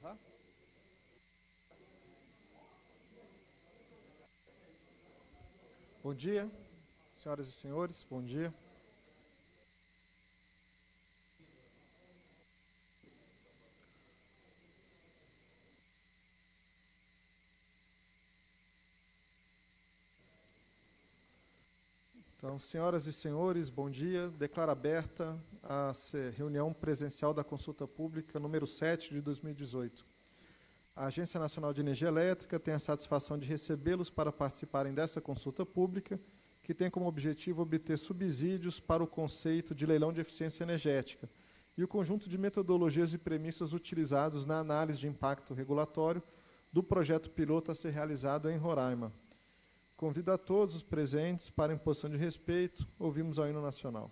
encerrar? Bom dia, senhoras e senhores, bom dia. Então, senhoras e senhores, bom dia. Declaro aberta a reunião presencial da consulta pública número 7 de 2018. A Agência Nacional de Energia Elétrica tem a satisfação de recebê-los para participarem dessa consulta pública, que tem como objetivo obter subsídios para o conceito de leilão de eficiência energética e o conjunto de metodologias e premissas utilizados na análise de impacto regulatório do projeto piloto a ser realizado em Roraima. Convido a todos os presentes para, em posição de respeito, ouvirmos ao hino nacional.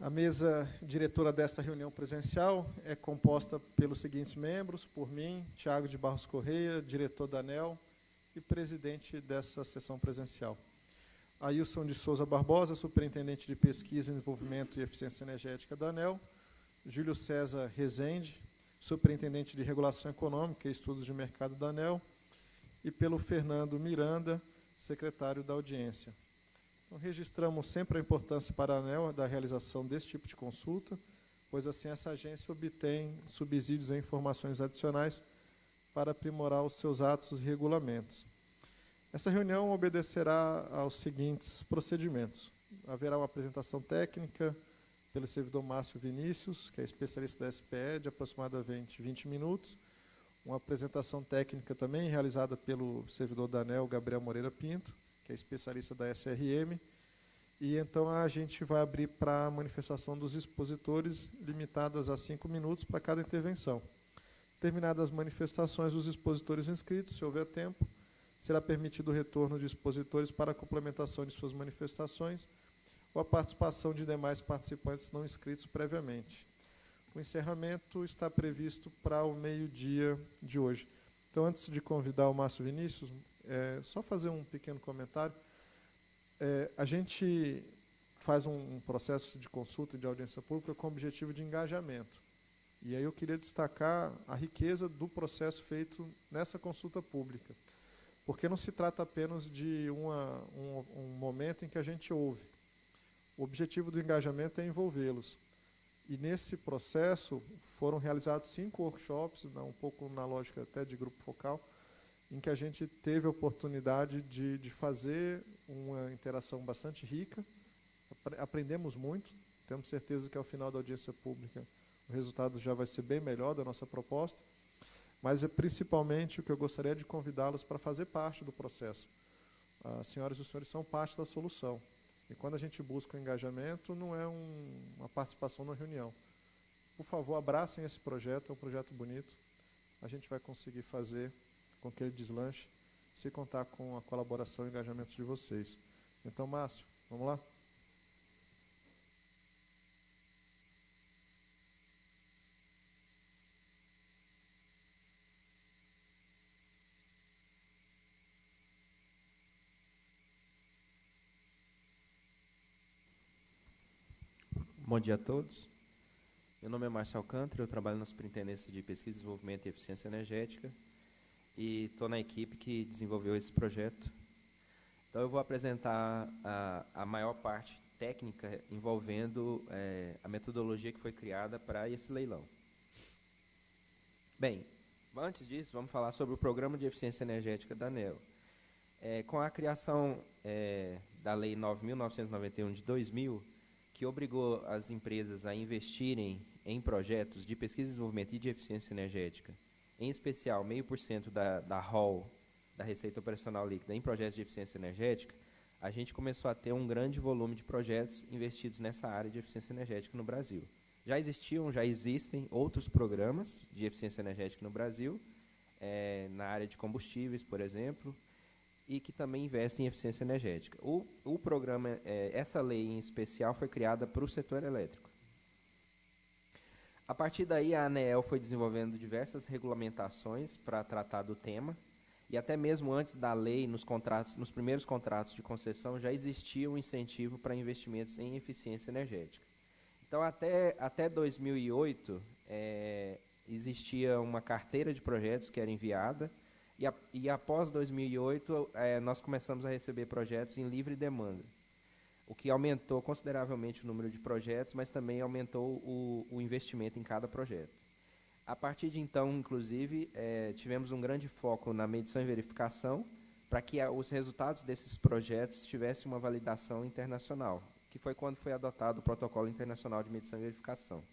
A mesa diretora desta reunião presencial é composta pelos seguintes membros: por mim, Tiago de Barros Correia, diretor da ANEEL e presidente dessa sessão presencial. Ailson de Souza Barbosa, superintendente de Pesquisa, Desenvolvimento e Eficiência Energética da ANEEL. Júlio César Rezende, superintendente de Regulação Econômica e Estudos de Mercado da ANEEL, e pelo Fernando Miranda, secretário da audiência. Então, registramos sempre a importância para a ANEEL da realização desse tipo de consulta, pois assim essa agência obtém subsídios e informações adicionais para aprimorar os seus atos e regulamentos. Essa reunião obedecerá aos seguintes procedimentos. Haverá uma apresentação técnica pelo servidor Márcio Vinícius, que é especialista da SPE, de aproximadamente 20 minutos. Uma apresentação técnica também realizada pelo servidor da ANEEL, Gabriel Moreira Pinto, que é especialista da SRM. E então a gente vai abrir para a manifestação dos expositores, limitadas a 5 minutos para cada intervenção. Terminadas as manifestações dos expositores inscritos, se houver tempo, será permitido o retorno de expositores para a complementação de suas manifestações ou a participação de demais participantes não inscritos previamente. O encerramento está previsto para o meio-dia de hoje. Então, antes de convidar o Márcio Vinícius, só fazer um pequeno comentário. A gente faz um processo de consulta e de audiência pública com o objetivo de engajamento. E aí eu queria destacar a riqueza do processo feito nessa consulta pública, porque não se trata apenas de um momento em que a gente ouve. O objetivo do engajamento é envolvê-los. E nesse processo foram realizados 5 workshops, um pouco na lógica até de grupo focal, em que a gente teve a oportunidade de fazer uma interação bastante rica. Aprendemos muito, temos certeza que ao final da audiência pública o resultado já vai ser bem melhor da nossa proposta, mas é principalmente o que eu gostaria de convidá-los para fazer parte do processo. As senhoras e os senhores são parte da solução. E quando a gente busca o engajamento, não é uma participação na reunião. Por favor, abracem esse projeto, é um projeto bonito. A gente vai conseguir fazer com que ele deslanche, se contar com a colaboração e engajamento de vocês. Então, Márcio, vamos lá? Bom dia a todos. Meu nome é Márcio Alcântara, eu trabalho na Superintendência de Pesquisa, Desenvolvimento e Eficiência Energética e estou na equipe que desenvolveu esse projeto. Então eu vou apresentar a maior parte técnica envolvendo a metodologia que foi criada para esse leilão. Bem, antes disso, vamos falar sobre o Programa de Eficiência Energética da ANEEL. Com a criação da Lei 9.991 de 2000, que obrigou as empresas a investirem em projetos de pesquisa e desenvolvimento e de eficiência energética, em especial 0,5% da ROL, da Receita Operacional Líquida, em projetos de eficiência energética, a gente começou a ter um grande volume de projetos investidos nessa área de eficiência energética no Brasil. Já existem outros programas de eficiência energética no Brasil, na área de combustíveis, por exemplo, e que também investem em eficiência energética. O programa, essa lei em especial, foi criada para o setor elétrico. A partir daí, a ANEEL foi desenvolvendo diversas regulamentações para tratar do tema, e até mesmo antes da lei, nos primeiros contratos de concessão, já existia um incentivo para investimentos em eficiência energética. Então, até 2008, existia uma carteira de projetos que era enviada, e após 2008, nós começamos a receber projetos em livre demanda, o que aumentou consideravelmente o número de projetos, mas também aumentou o investimento em cada projeto. A partir de então, inclusive, tivemos um grande foco na medição e verificação, para que os resultados desses projetos tivessem uma validação internacional, que foi quando foi adotado o Protocolo Internacional de Medição e Verificação.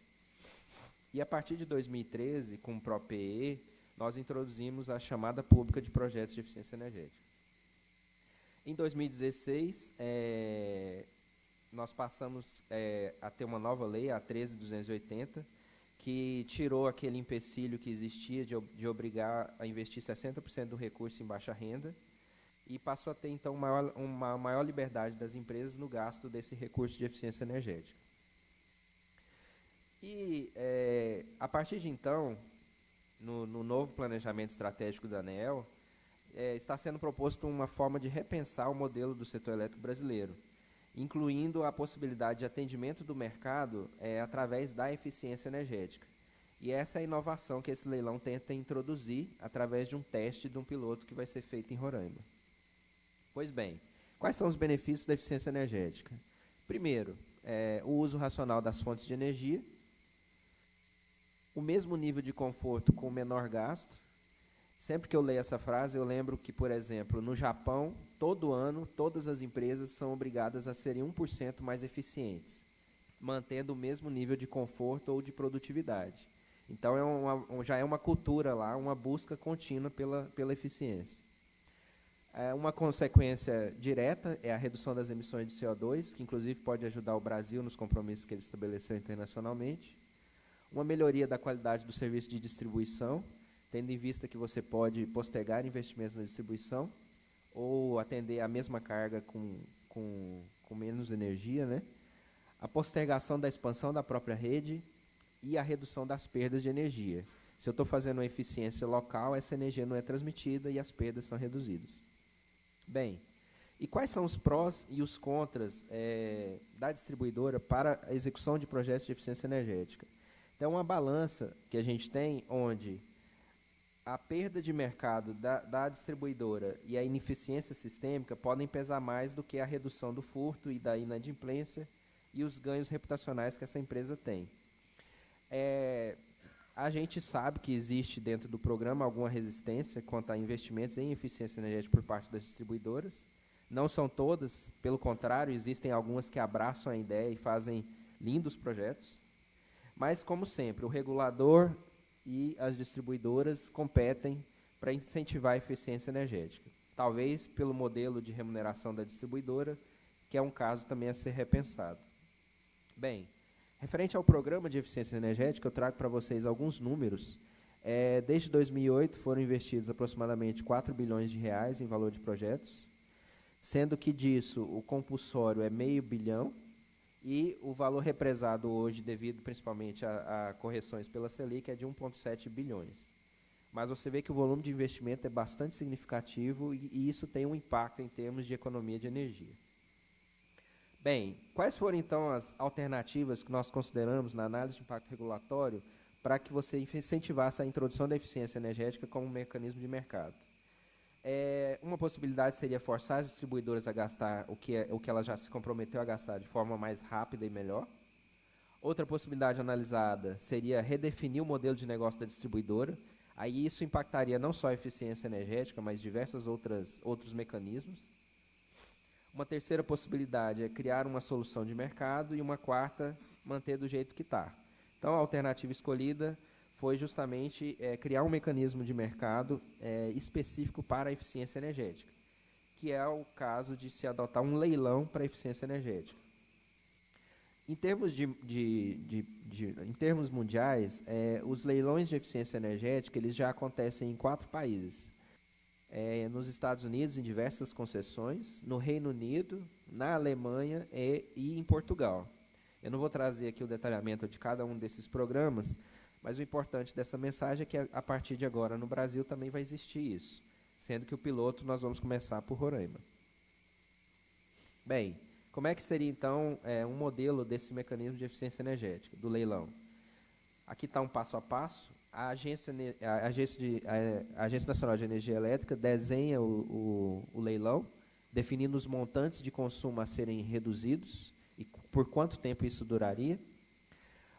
E a partir de 2013, com o PROPE, nós introduzimos a chamada pública de projetos de eficiência energética. Em 2016, nós passamos a ter uma nova lei, a 13.280, que tirou aquele empecilho que existia de obrigar a investir 60% do recurso em baixa renda e passou a ter, então, uma maior liberdade das empresas no gasto desse recurso de eficiência energética. E, a partir de então, no novo planejamento estratégico da ANEEL, está sendo proposto uma forma de repensar o modelo do setor elétrico brasileiro, incluindo a possibilidade de atendimento do mercado através da eficiência energética. E essa é a inovação que esse leilão tenta introduzir através de um teste de um piloto que vai ser feito em Roraima. Pois bem, quais são os benefícios da eficiência energética? Primeiro, o uso racional das fontes de energia, o mesmo nível de conforto com menor gasto. Sempre que eu leio essa frase, eu lembro que, por exemplo, no Japão, todo ano, todas as empresas são obrigadas a serem 1% mais eficientes, mantendo o mesmo nível de conforto ou de produtividade. Então, já é uma cultura lá, uma busca contínua pela eficiência. Uma consequência direta é a redução das emissões de CO2, que inclusive pode ajudar o Brasil nos compromissos que ele estabeleceu internacionalmente. Uma melhoria da qualidade do serviço de distribuição, tendo em vista que você pode postergar investimentos na distribuição ou atender a mesma carga com menos energia, né? A postergação da expansão da própria rede e a redução das perdas de energia. Se eu estou fazendo uma eficiência local, essa energia não é transmitida e as perdas são reduzidas. Bem, e quais são os prós e os contras da distribuidora para a execução de projetos de eficiência energética? Então, uma balança que a gente tem onde a perda de mercado da distribuidora e a ineficiência sistêmica podem pesar mais do que a redução do furto e da inadimplência e os ganhos reputacionais que essa empresa tem. A gente sabe que existe dentro do programa alguma resistência quanto a investimentos em eficiência energética por parte das distribuidoras. Não são todas, pelo contrário, existem algumas que abraçam a ideia e fazem lindos projetos. Mas, como sempre, o regulador e as distribuidoras competem para incentivar a eficiência energética. Talvez pelo modelo de remuneração da distribuidora, que é um caso também a ser repensado. Bem, referente ao programa de eficiência energética, eu trago para vocês alguns números. Desde 2008 foram investidos aproximadamente 4 bilhões de reais em valor de projetos, sendo que disso o compulsório é meio bilhão e o valor represado hoje, devido principalmente a correções pela Selic, é de 1,7 bilhões. Mas você vê que o volume de investimento é bastante significativo e isso tem um impacto em termos de economia de energia. Bem, quais foram então as alternativas que nós consideramos na análise de impacto regulatório para que você incentivasse a introdução da eficiência energética como um mecanismo de mercado? Uma possibilidade seria forçar as distribuidoras a gastar o que ela já se comprometeu a gastar de forma mais rápida e melhor. Outra possibilidade analisada seria redefinir o modelo de negócio da distribuidora. Aí isso impactaria não só a eficiência energética, mas diversos outros mecanismos. Uma terceira possibilidade é criar uma solução de mercado e uma quarta, manter do jeito que está. Então, a alternativa escolhida foi justamente criar um mecanismo de mercado específico para a eficiência energética, que é o caso de se adotar um leilão para a eficiência energética. Em termos, em termos mundiais, os leilões de eficiência energética eles já acontecem em 4 países. Nos Estados Unidos, em diversas concessões, no Reino Unido, na Alemanha e em Portugal. Eu não vou trazer aqui o detalhamento de cada um desses programas, mas o importante dessa mensagem é que a partir de agora no Brasil também vai existir isso, sendo que o piloto nós vamos começar por Roraima. Bem, como é que seria então um modelo desse mecanismo de eficiência energética, do leilão? Aqui está um passo a passo. A Agência Nacional de Energia Elétrica desenha o leilão, definindo os montantes de consumo a serem reduzidos e por quanto tempo isso duraria.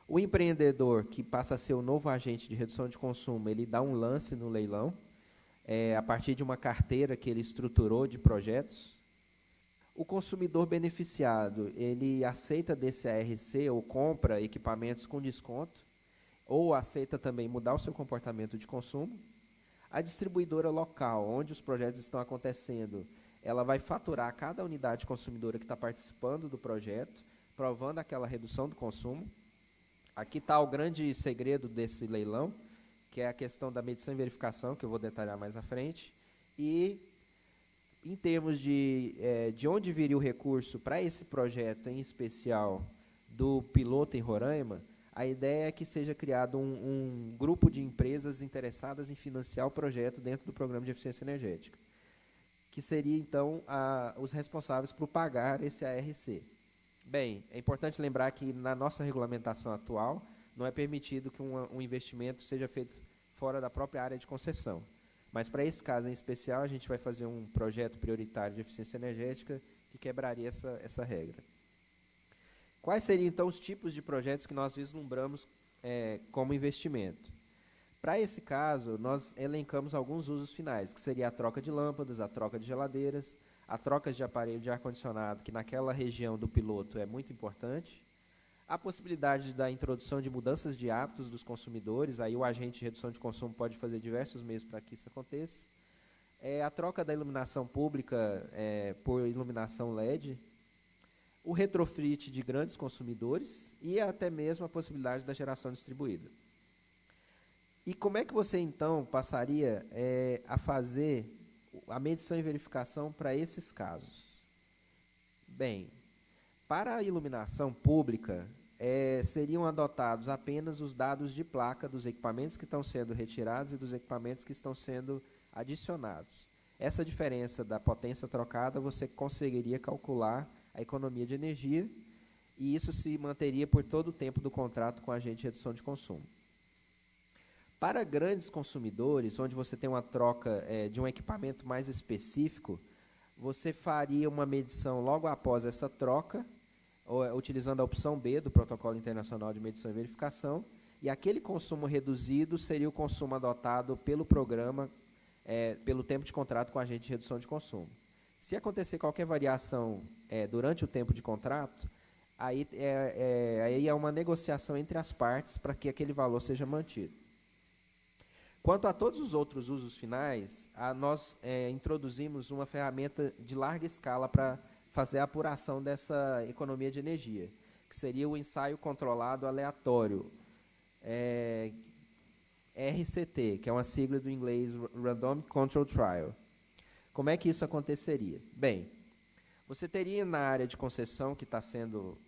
O empreendedor, que passa a ser o novo agente de redução de consumo, ele dá um lance no leilão, a partir de uma carteira que ele estruturou de projetos. O consumidor beneficiado, ele aceita desse ARC ou compra equipamentos com desconto, ou aceita também mudar o seu comportamento de consumo. A distribuidora local, onde os projetos estão acontecendo, ela vai faturar cada unidade consumidora que está participando do projeto, provando aquela redução do consumo. Aqui está o grande segredo desse leilão, que é a questão da medição e verificação, que eu vou detalhar mais à frente. E, em termos de onde viria o recurso para esse projeto, em especial do piloto em Roraima, a ideia é que seja criado um grupo de empresas interessadas em financiar o projeto dentro do programa de eficiência energética, que seria, então, os responsáveis por pagar esse ARC. Bem, é importante lembrar que na nossa regulamentação atual, não é permitido que um investimento seja feito fora da própria área de concessão. Mas para esse caso em especial, a gente vai fazer um projeto prioritário de eficiência energética que quebraria essa regra. Quais seriam, então, os tipos de projetos que nós vislumbramos como investimento? Para esse caso, nós elencamos alguns usos finais, que seria a troca de lâmpadas, a troca de geladeiras, a troca de aparelho de ar-condicionado, que naquela região do piloto é muito importante, a possibilidade da introdução de mudanças de hábitos dos consumidores, aí o agente de redução de consumo pode fazer diversos meios para que isso aconteça, a troca da iluminação pública por iluminação LED, o retrofit de grandes consumidores e até mesmo a possibilidade da geração distribuída. E como é que você, então, passaria a fazer a medição e verificação para esses casos? Bem, para a iluminação pública, seriam adotados apenas os dados de placa dos equipamentos que estão sendo retirados e dos equipamentos que estão sendo adicionados. Essa diferença da potência trocada, você conseguiria calcular a economia de energia e isso se manteria por todo o tempo do contrato com a agente de redução de consumo. Para grandes consumidores, onde você tem uma troca de um equipamento mais específico, você faria uma medição logo após essa troca, utilizando a opção B do Protocolo Internacional de Medição e Verificação, e aquele consumo reduzido seria o consumo adotado pelo programa, pelo tempo de contrato com a agente de redução de consumo. Se acontecer qualquer variação durante o tempo de contrato, aí é uma negociação entre as partes para que aquele valor seja mantido. Quanto a todos os outros usos finais, nós introduzimos uma ferramenta de larga escala para fazer a apuração dessa economia de energia, que seria o ensaio controlado aleatório, RCT, que é uma sigla do inglês Random Control Trial. Como é que isso aconteceria? Bem, você teria na área de concessão que está sendo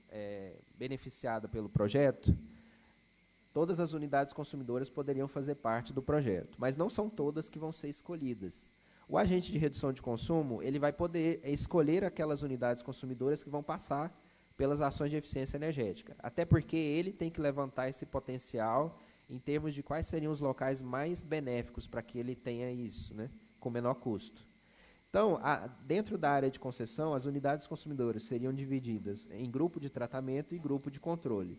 beneficiada pelo projeto, todas as unidades consumidoras poderiam fazer parte do projeto, mas não são todas que vão ser escolhidas. O agente de redução de consumo, ele vai poder escolher aquelas unidades consumidoras que vão passar pelas ações de eficiência energética, até porque ele tem que levantar esse potencial em termos de quais seriam os locais mais benéficos para que ele tenha isso, né, com menor custo. Então, dentro da área de concessão, as unidades consumidoras seriam divididas em grupo de tratamento e grupo de controle.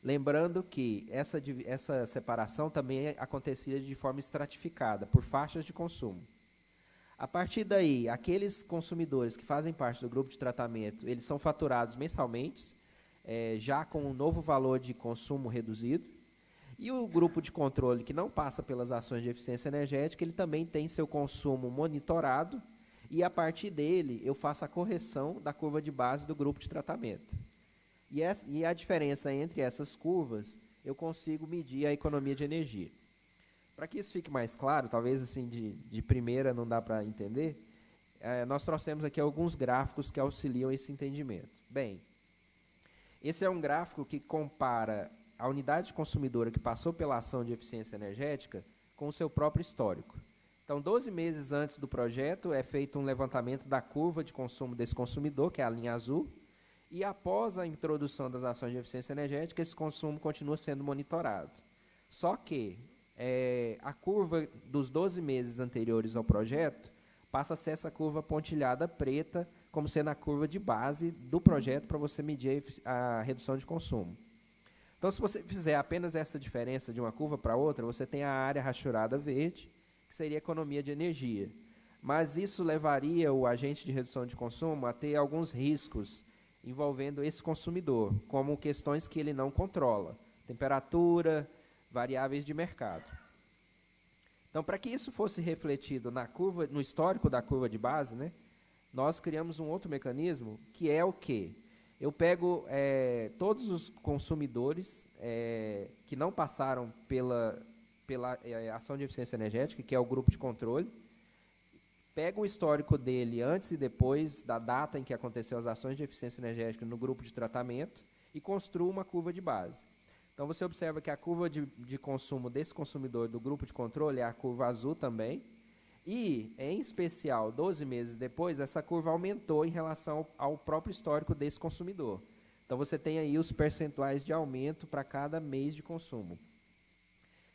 Lembrando que essa separação também acontecia de forma estratificada, por faixas de consumo. A partir daí, aqueles consumidores que fazem parte do grupo de tratamento, eles são faturados mensalmente, já com um novo valor de consumo reduzido. E o grupo de controle, que não passa pelas ações de eficiência energética, ele também tem seu consumo monitorado, e a partir dele eu faço a correção da curva de base do grupo de tratamento. E a diferença entre essas curvas, eu consigo medir a economia de energia. Para que isso fique mais claro, talvez assim de primeira não dá para entender, nós trouxemos aqui alguns gráficos que auxiliam esse entendimento. Bem, esse é um gráfico que compara a unidade consumidora que passou pela ação de eficiência energética com o seu próprio histórico. Então, 12 meses antes do projeto, é feito um levantamento da curva de consumo desse consumidor, que é a linha azul, e após a introdução das ações de eficiência energética, esse consumo continua sendo monitorado. Só que a curva dos 12 meses anteriores ao projeto passa a ser essa curva pontilhada preta, como sendo a curva de base do projeto para você medir a redução de consumo. Então, se você fizer apenas essa diferença de uma curva para outra, você tem a área rachurada verde, que seria a economia de energia. Mas isso levaria o agente de redução de consumo a ter alguns riscos envolvendo esse consumidor, como questões que ele não controla, temperatura, variáveis de mercado. Então, para que isso fosse refletido no histórico da curva de base, né, nós criamos um outro mecanismo, que é o quê? Eu pego todos os consumidores que não passaram pela ação de eficiência energética, que é o grupo de controle, pego o histórico dele antes e depois da data em que aconteceu as ações de eficiência energética no grupo de tratamento e construo uma curva de base. Então, você observa que a curva de consumo desse consumidor do grupo de controle é a curva azul também, e, em especial, 12 meses depois, essa curva aumentou em relação ao próprio histórico desse consumidor. Então, você tem aí os percentuais de aumento para cada mês de consumo.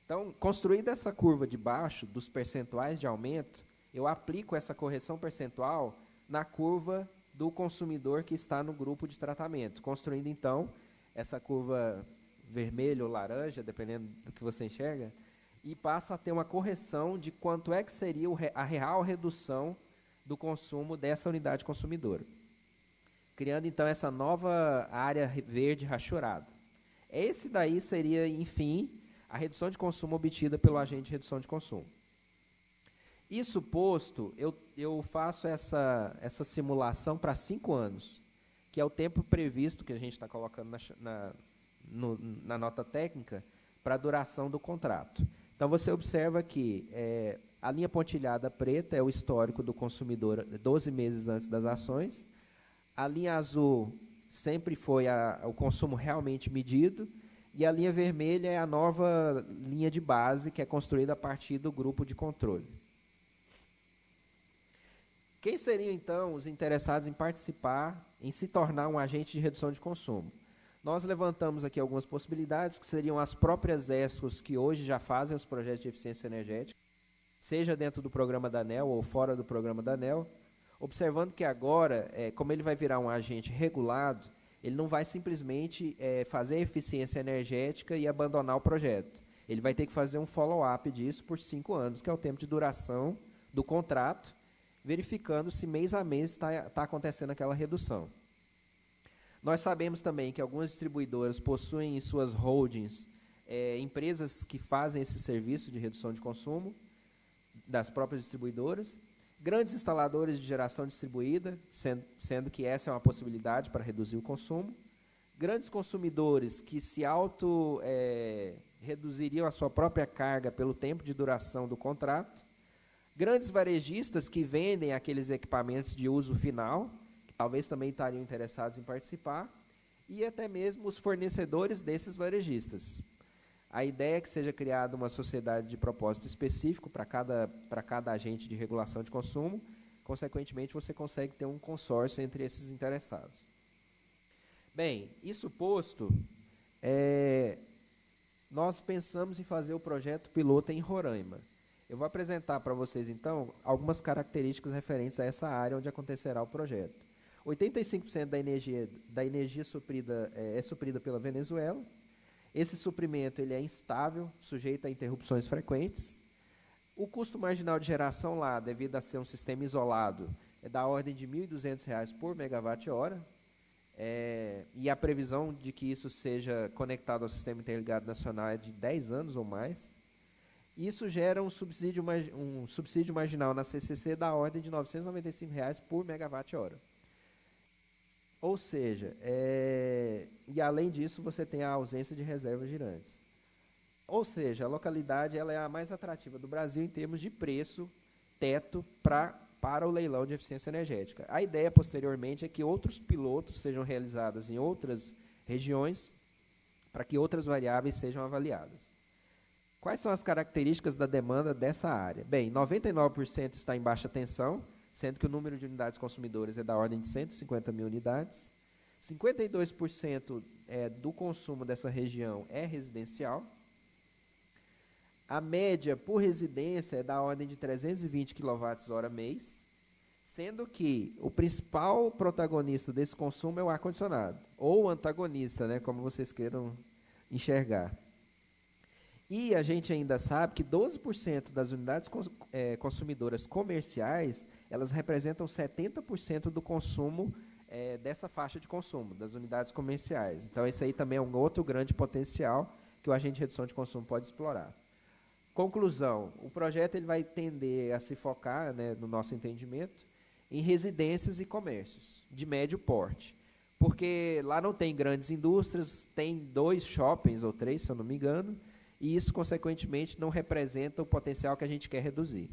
Então, construída essa curva de baixo dos percentuais de aumento, eu aplico essa correção percentual na curva do consumidor que está no grupo de tratamento, construindo, então, essa curva vermelha ou laranja, dependendo do que você enxerga, e passa a ter uma correção de quanto é que seria a real redução do consumo dessa unidade consumidora, criando, então, essa nova área verde rachurada. Esse daí seria, enfim, a redução de consumo obtida pelo agente de redução de consumo. Isso posto, eu faço essa simulação para 5 anos, que é o tempo previsto que a gente está colocando na nota técnica para a duração do contrato. Então, você observa que a linha pontilhada preta é o histórico do consumidor 12 meses antes das ações, a linha azul sempre foi o consumo realmente medido, e a linha vermelha é a nova linha de base que é construída a partir do grupo de controle. Quem seriam, então, os interessados em participar, em se tornar um agente de redução de consumo? Nós levantamos aqui algumas possibilidades, que seriam as próprias ESCOs que hoje já fazem os projetos de eficiência energética, seja dentro do programa da ANEEL ou fora do programa da ANEEL, observando que agora, como ele vai virar um agente regulado, ele não vai simplesmente fazer eficiência energética e abandonar o projeto. Ele vai ter que fazer um follow-up disso por 5 anos, que é o tempo de duração do contrato, verificando se mês a mês está acontecendo aquela redução. Nós sabemos também que algumas distribuidoras possuem em suas holdings empresas que fazem esse serviço de redução de consumo, das próprias distribuidoras, grandes instaladores de geração distribuída, sendo que essa é uma possibilidade para reduzir o consumo, grandes consumidores que se reduziriam a sua própria carga pelo tempo de duração do contrato, grandes varejistas que vendem aqueles equipamentos de uso final, que talvez também estariam interessados em participar, e até mesmo os fornecedores desses varejistas. A ideia é que seja criada uma sociedade de propósito específico para cada agente de regulação de consumo. Consequentemente, você consegue ter um consórcio entre esses interessados. Bem, isso posto, nós pensamos em fazer o projeto piloto em Roraima. Eu vou apresentar para vocês, então, algumas características referentes a essa área onde acontecerá o projeto. 85% da energia suprida é suprida pela Venezuela. Esse suprimento ele é instável, sujeito a interrupções frequentes. O custo marginal de geração lá, devido a ser um sistema isolado, é da ordem de R$ 1.200 por megawatt-hora. E a previsão de que isso seja conectado ao Sistema Interligado Nacional é de 10 anos ou mais. Isso gera um subsídio marginal na CCC da ordem de R$ 995 por megawatt-hora. Ou seja, e além disso, você tem a ausência de reservas girantes. Ou seja, a localidade ela é a mais atrativa do Brasil em termos de preço, teto, para o leilão de eficiência energética. A ideia, posteriormente, é que outros pilotos sejam realizados em outras regiões, para que outras variáveis sejam avaliadas. Quais são as características da demanda dessa área? Bem, 99% está em baixa tensão, sendo que o número de unidades consumidoras é da ordem de 150 mil unidades. 52% do consumo dessa região é residencial. A média por residência é da ordem de 320 kWh mês, sendo que o principal protagonista desse consumo é o ar-condicionado, ou antagonista, né, como vocês queiram enxergar. E a gente ainda sabe que 12% das unidades consumidoras comerciais, elas representam 70% do consumo dessa faixa de consumo, das unidades comerciais. Então, esse aí também é um outro grande potencial que o agente de redução de consumo pode explorar. Conclusão, o projeto ele vai tender a se focar, né, no nosso entendimento, em residências e comércios de médio porte. Porque lá não tem grandes indústrias, tem 2 shoppings ou 3, se eu não me engano, e isso, consequentemente, não representa o potencial que a gente quer reduzir.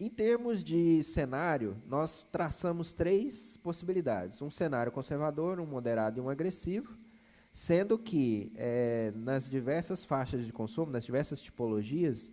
Em termos de cenário, nós traçamos 3 possibilidades. Um cenário conservador, um moderado e um agressivo, sendo que nas diversas faixas de consumo, nas diversas tipologias,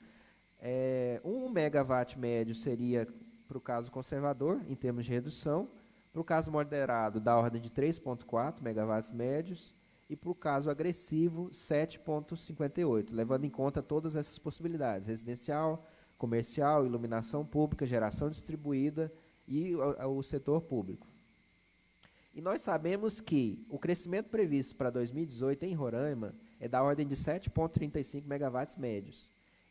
1 megawatt médio seria, para o caso conservador, em termos de redução, Para o caso moderado, da ordem de 3,4 megawatts médios, e para o caso agressivo, 7,58, levando em conta todas essas possibilidades: residencial, comercial, iluminação pública, geração distribuída e o setor público. E nós sabemos que o crescimento previsto para 2018 em Roraima é da ordem de 7,35 megawatts médios.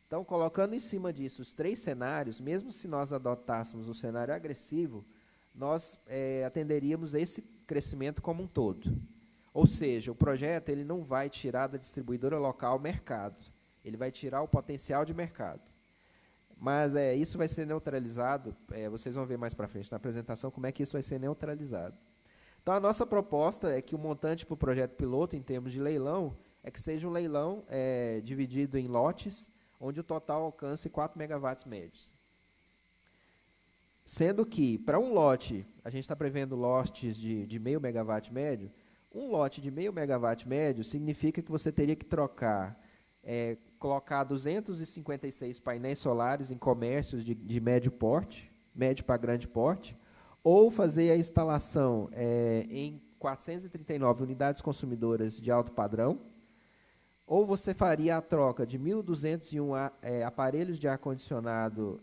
Então, colocando em cima disso os 3 cenários, mesmo se nós adotássemos o cenário agressivo, nós atenderíamos esse crescimento como um todo. Ou seja, o projeto ele não vai tirar da distribuidora local mercado, ele vai tirar o potencial de mercado. Mas isso vai ser neutralizado, vocês vão ver mais para frente na apresentação como é que isso vai ser neutralizado. Então, a nossa proposta é que o montante para o projeto piloto, em termos de leilão, é que seja um leilão dividido em lotes, onde o total alcance 4 megawatts médios. Sendo que, para um lote, a gente está prevendo lotes de 0,5 megawatt médio, um lote de 0,5 megawatt médio significa que você teria que colocar 256 painéis solares em comércios de médio porte, médio para grande porte, ou fazer a instalação em 439 unidades consumidoras de alto padrão, ou você faria a troca de 1.201 aparelhos de ar-condicionado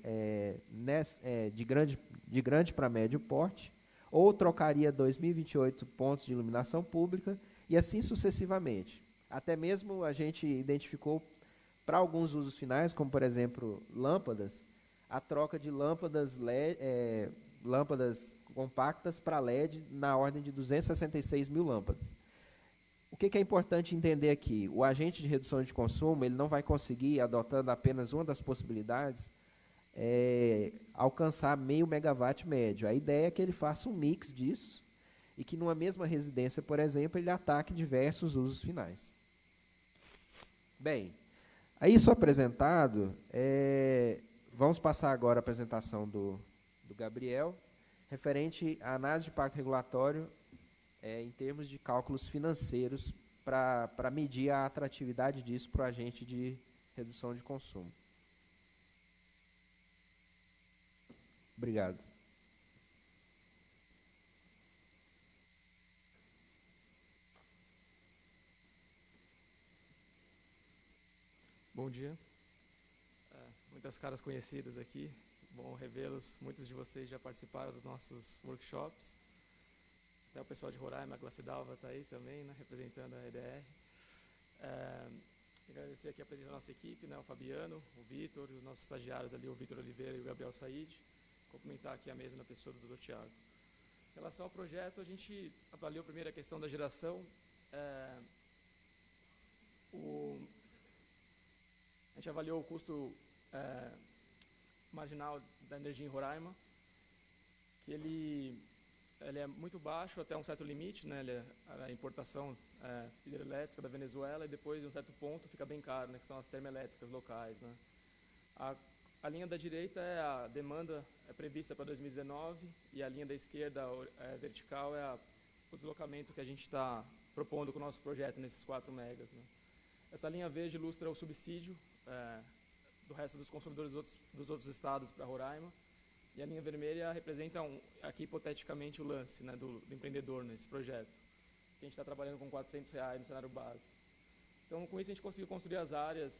de grande para médio porte, ou trocaria 2.028 pontos de iluminação pública, e assim sucessivamente. Até mesmo a gente identificou, para alguns usos finais, como, por exemplo, lâmpadas, a troca de lâmpadas compactas para LED na ordem de 266 mil lâmpadas. O que é importante entender aqui? O agente de redução de consumo ele não vai conseguir, adotando apenas uma das possibilidades, alcançar 0,5 megawatt médio. A ideia é que ele faça um mix disso e que numa mesma residência, por exemplo, ele ataque diversos usos finais. Bem, a isso apresentado, vamos passar agora a apresentação do Gabriel, referente à análise de impacto regulatório em termos de cálculos financeiros para medir a atratividade disso para o agente de redução de consumo. Obrigado. Bom dia. Muitas caras conhecidas aqui. Bom revê-los. Muitos de vocês já participaram dos nossos workshops. Até o pessoal de Roraima, a Glacidalva está aí também, né, representando a EDR. Agradecer aqui a presença da nossa equipe, né, o Fabiano, o Vitor, os nossos estagiários ali, o Vitor Oliveira e o Gabriel Said. Cumprimentar aqui a mesa na pessoa do Dr. Thiago. Em relação ao projeto, a gente avaliou primeiro a questão da geração. A gente avaliou o custo marginal da energia em Roraima, que ele é muito baixo até um certo limite, né? A importação hidrelétrica da Venezuela, e depois de um certo ponto fica bem caro, né? Que são as termoelétricas locais, né? A linha da direita é a demanda prevista para 2019 e a linha da esquerda vertical é o deslocamento que a gente está propondo com o nosso projeto nesses 4 megas, né? Essa linha verde ilustra o subsídio do resto dos consumidores dos outros estados para Roraima, e a linha vermelha representa, aqui hipoteticamente, o lance, né, do empreendedor nesse projeto, que a gente está trabalhando com R$400 no cenário base. Então, com isso, a gente conseguiu construir as áreas.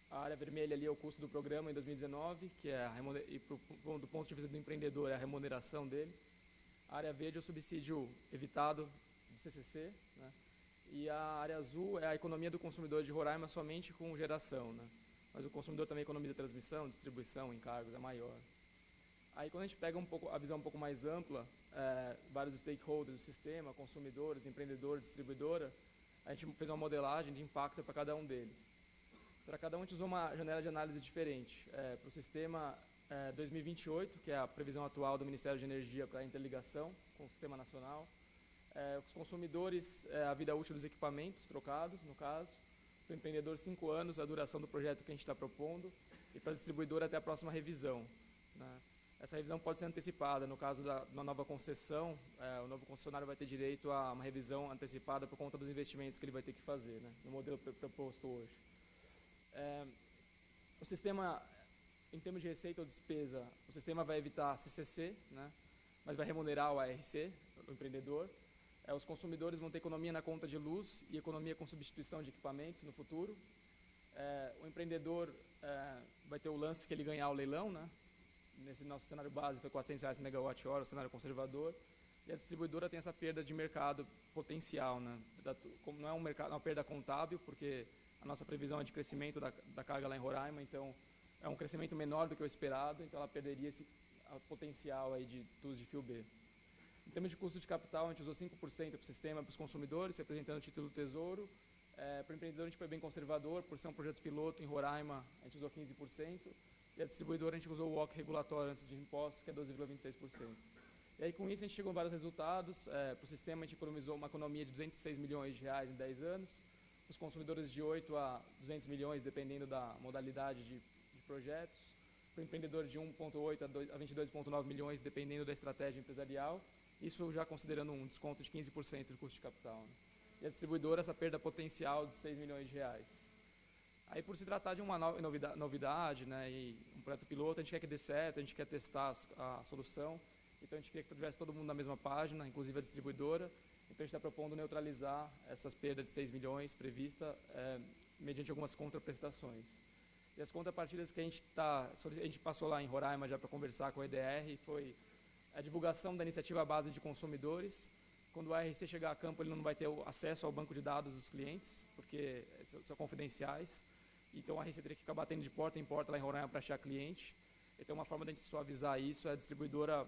A área vermelha ali é o custo do programa em 2019, que é do ponto de vista do empreendedor, é a remuneração dele. A área verde é o subsídio evitado de CCC, né? E a área azul é a economia do consumidor de Roraima somente com geração, né? Mas o consumidor também economiza transmissão, distribuição, encargos, é maior. Aí, quando a gente pega a visão um pouco mais ampla, vários stakeholders do sistema, consumidores, empreendedores, distribuidora, a gente fez uma modelagem de impacto para cada um deles. Para cada um, a gente usou uma janela de análise diferente. Para o sistema 2028, que é a previsão atual do Ministério de Energia para a interligação com o Sistema Nacional. Os consumidores, a vida útil dos equipamentos trocados, no caso. Para o empreendedor, 5 anos, a duração do projeto que a gente está propondo. E para a distribuidora, até a próxima revisão, né? Essa revisão pode ser antecipada. No caso de uma nova concessão, o novo concessionário vai ter direito a uma revisão antecipada por conta dos investimentos que ele vai ter que fazer, né, no modelo proposto hoje. O sistema, em termos de receita ou despesa, o sistema vai evitar CCC, né? mas vai remunerar o ARC, o empreendedor. Os consumidores vão ter economia na conta de luz e economia com substituição de equipamentos no futuro. O empreendedor vai ter o lance que ele ganhar o leilão, né? Nesse nosso cenário básico foi R$400 megawatt-hora, o cenário conservador. E a distribuidora tem essa perda de mercado potencial, né? Como não é uma perda contábil, porque a nossa previsão é de crescimento da carga lá em Roraima, então é um crescimento menor do que o esperado, então ela perderia esse potencial aí de uso de fio B. Em termos de custo de capital, a gente usou 5% para o sistema, para os consumidores, representando o título do Tesouro. Para o empreendedor, a gente foi bem conservador, por ser um projeto piloto em Roraima, a gente usou 15%, e a distribuidora, a gente usou o WOC regulatório antes de impostos, que é 12,26%. E aí, com isso, a gente chegou a vários resultados. Para o sistema, a gente economizou uma economia de R$206 milhões em 10 anos, os consumidores de 8 a 200 milhões, dependendo da modalidade de projetos, para o empreendedor de 1,8 a 22,9 milhões, dependendo da estratégia empresarial, isso já considerando um desconto de 15% do custo de capital, né? E a distribuidora, essa perda potencial de R$6 milhões. Aí, por se tratar de uma novidade, né, e um projeto piloto, a gente quer que dê certo, a gente quer testar a solução, então a gente queria que tivesse todo mundo na mesma página, inclusive a distribuidora, então a gente está propondo neutralizar essas perdas de 6 milhões prevista mediante algumas contraprestações. E as contrapartidas que a gente passou lá em Roraima já para conversar com a EDR foi a divulgação da iniciativa base de consumidores. Quando o ARC chegar a campo, ele não vai ter acesso ao banco de dados dos clientes, porque são confidenciais. Então, a ARC teria que ficar batendo de porta em porta lá em Roraima para achar cliente. Então, uma forma de a gente suavizar isso é a distribuidora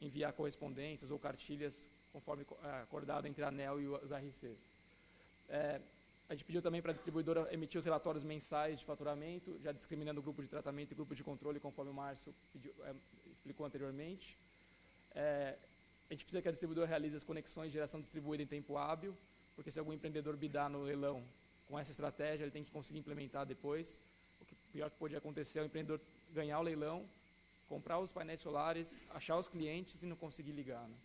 enviar correspondências ou cartilhas conforme acordado entre a ANEEL e os ARCs. A gente pediu também para a distribuidora emitir os relatórios mensais de faturamento, já discriminando o grupo de tratamento e grupo de controle, conforme o Márcio explicou anteriormente. A gente precisa que a distribuidora realize as conexões de geração distribuída em tempo hábil, porque se algum empreendedor bidar no leilão com essa estratégia, ele tem que conseguir implementar depois. O pior que pode acontecer é o empreendedor ganhar o leilão, comprar os painéis solares, achar os clientes e não conseguir ligar, né?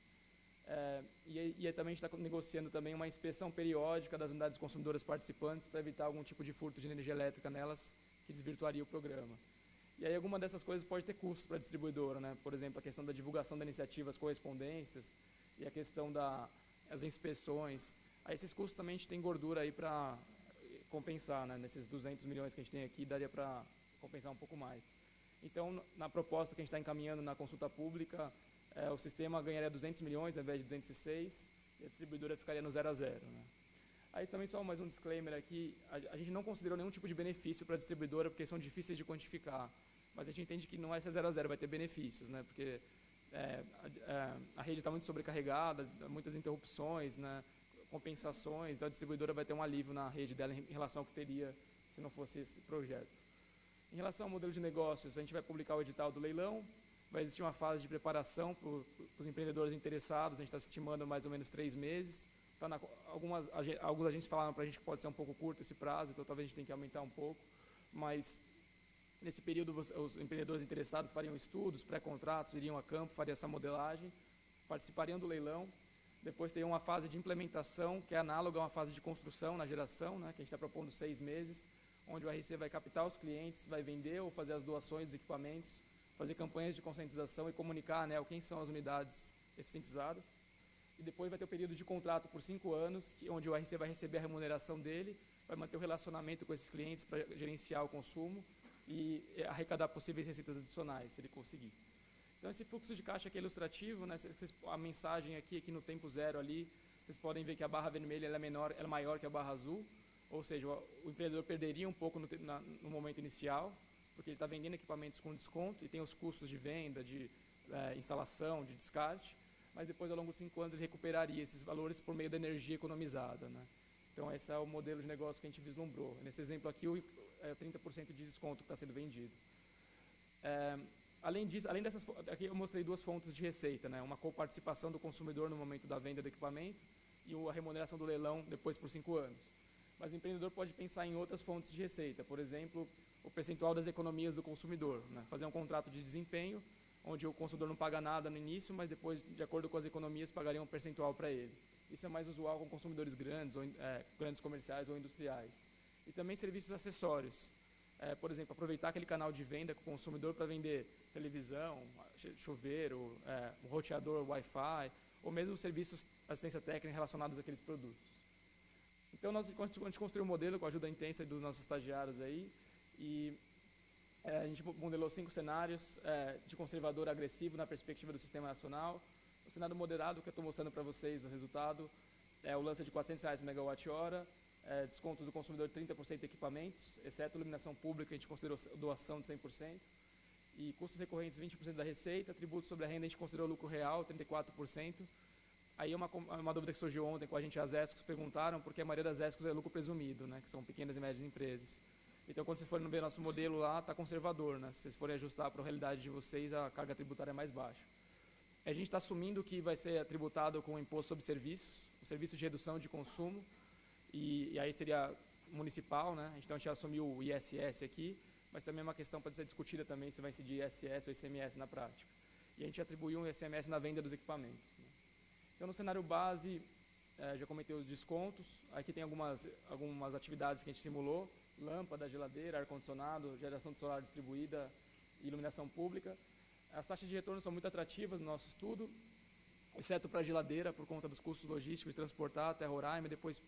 E também a gente está negociando também uma inspeção periódica das unidades consumidoras participantes para evitar algum tipo de furto de energia elétrica nelas, que desvirtuaria o programa. E aí alguma dessas coisas pode ter custo para a distribuidora, né? Por exemplo, a questão da divulgação da iniciativa, as correspondências, e a questão das inspeções. Aí esses custos também a gente tem gordura aí para compensar, né? Nesses 200 milhões que a gente tem aqui, daria para compensar um pouco mais. Então, na proposta que a gente está encaminhando na consulta pública, o sistema ganharia 200 milhões ao invés de 206, e a distribuidora ficaria no 0 a 0, né? Aí também só mais um disclaimer aqui, a gente não considerou nenhum tipo de benefício para a distribuidora, porque são difíceis de quantificar. Mas a gente entende que não é ser 0 a 0, vai ter benefícios, né? Porque a rede está muito sobrecarregada, muitas interrupções, né? Compensações, então a distribuidora vai ter um alívio na rede dela em relação ao que teria se não fosse esse projeto. Em relação ao modelo de negócios, a gente vai publicar o edital do leilão, vai existir uma fase de preparação para os empreendedores interessados, a gente está estimando mais ou menos 3 meses. Alguns agentes falaram para a gente que pode ser um pouco curto esse prazo, então talvez a gente tenha que aumentar um pouco, mas nesse período os empreendedores interessados fariam estudos, pré-contratos, iriam a campo, fariam essa modelagem, participariam do leilão, depois teriam uma fase de implementação, que é análoga a uma fase de construção na geração, né, que a gente está propondo 6 meses, onde o ARC vai captar os clientes, vai vender ou fazer as doações dos equipamentos, fazer campanhas de conscientização e comunicar, né, quem são as unidades eficientizadas. E depois vai ter o período de contrato por 5 anos, onde o ARC vai receber a remuneração dele, vai manter o relacionamento com esses clientes para gerenciar o consumo e arrecadar possíveis receitas adicionais, se ele conseguir. Então, esse fluxo de caixa aqui é ilustrativo, né? A mensagem aqui no tempo zero ali, vocês podem ver que a barra vermelha ela é maior que a barra azul, ou seja, o empreendedor perderia um pouco no momento inicial, porque ele está vendendo equipamentos com desconto e tem os custos de venda, de instalação, de descarte, mas depois, ao longo de 5 anos, ele recuperaria esses valores por meio da energia economizada, né? Então, esse é o modelo de negócio que a gente vislumbrou. Nesse exemplo aqui, 30% de desconto que está sendo vendido. Além dessas, aqui eu mostrei 2 fontes de receita, né? Uma coparticipação do consumidor no momento da venda do equipamento e a remuneração do leilão depois por 5 anos. Mas o empreendedor pode pensar em outras fontes de receita, por exemplo, o percentual das economias do consumidor, né? Fazer um contrato de desempenho, onde o consumidor não paga nada no início, mas depois, de acordo com as economias, pagaria um percentual para ele. Isso é mais usual com consumidores grandes, grandes comerciais ou industriais. E também serviços acessórios. por exemplo, aproveitar aquele canal de venda com o consumidor para vender televisão, chuveiro, um roteador Wi-Fi, ou mesmo serviços de assistência técnica relacionados àqueles produtos. Então, a gente construiu um modelo com a ajuda intensa dos nossos estagiários aí, e a gente modelou 5 cenários de conservador agressivo na perspectiva do sistema nacional. O cenário moderado, que eu estou mostrando para vocês o resultado, é o lance de R$400 megawatt-hora, desconto do consumidor de 30% de equipamentos, exceto iluminação pública, a gente considerou doação de 100%, e custos recorrentes 20% da receita, tributos sobre a renda a gente considerou lucro real, 34%. Aí uma dúvida que surgiu ontem com a gente, as ESCOs perguntaram, porque a maioria das ESCOs é lucro presumido, né, que são pequenas e médias empresas. Então, quando vocês forem ver nosso modelo lá, está conservador, né? Se vocês forem ajustar para a realidade de vocês, a carga tributária é mais baixa. A gente está assumindo que vai ser tributado com o imposto sobre serviços, o serviço de redução de consumo, e aí seria municipal, né? Então, a gente assumiu o ISS aqui, mas também é uma questão para ser discutida também se vai incidir ISS ou ICMS na prática. E a gente atribuiu um ICMS na venda dos equipamentos, né? Então, no cenário base, já comentei os descontos. Aqui tem algumas atividades que a gente simulou: lâmpada, geladeira, ar-condicionado, geração de solar distribuída, iluminação pública. As taxas de retorno são muito atrativas no nosso estudo, exceto para a geladeira, por conta dos custos logísticos de transportar até Roraima, depois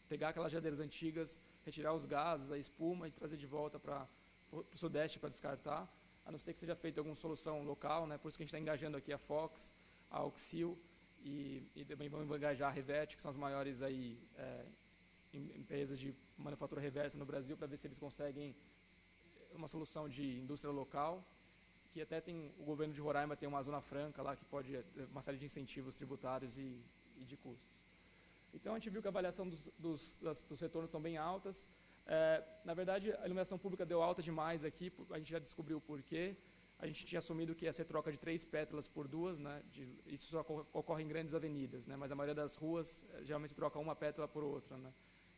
pegar aquelas geladeiras antigas, retirar os gases, a espuma e trazer de volta para o Sudeste para descartar, a não ser que seja feita alguma solução local, né? Por isso que a gente está engajando aqui a Fox, a Auxil, e também vamos engajar a Revete, que são as maiores aí, empresas de manufatura reversa no Brasil, para ver se eles conseguem uma solução de indústria local, que até tem, o governo de Roraima tem uma zona franca lá, que pode ter uma série de incentivos tributários e de custos. Então, a gente viu que a avaliação dos retornos são bem altas. Na verdade, a iluminação pública deu alta demais aqui, a gente já descobriu o porquê. A gente tinha assumido que ia ser troca de 3 pétalas por 2, né? Isso só ocorre em grandes avenidas, né? Mas a maioria das ruas geralmente troca uma pétala por outra, né?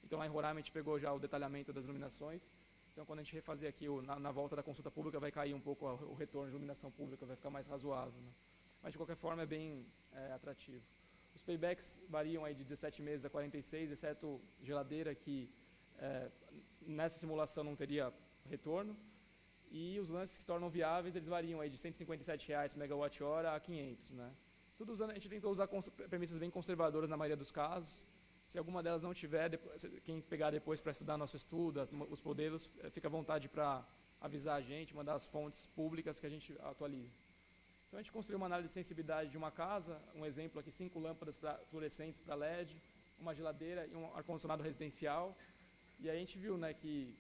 Então, lá em Roraima, a gente pegou já o detalhamento das iluminações. Então, quando a gente refazer aqui na volta da consulta pública, vai cair um pouco o retorno de iluminação pública, vai ficar mais razoável, né? Mas, de qualquer forma, é bem atrativo. Os paybacks variam aí de 17 meses a 46, exceto geladeira, que nessa simulação não teria retorno. E os lances que tornam viáveis, eles variam aí de R$ 157,00 megawatt-hora a 500, né? Tudo usando, a gente tentou usar premissas bem conservadoras na maioria dos casos. Se alguma delas não tiver, quem pegar depois para estudar nosso estudo, os modelos, fica à vontade para avisar a gente, mandar as fontes públicas que a gente atualiza. Então, a gente construiu uma análise de sensibilidade de uma casa, um exemplo aqui, 5 lâmpadas fluorescentes para LED, uma geladeira e um ar-condicionado residencial. E aí a gente viu, né, que,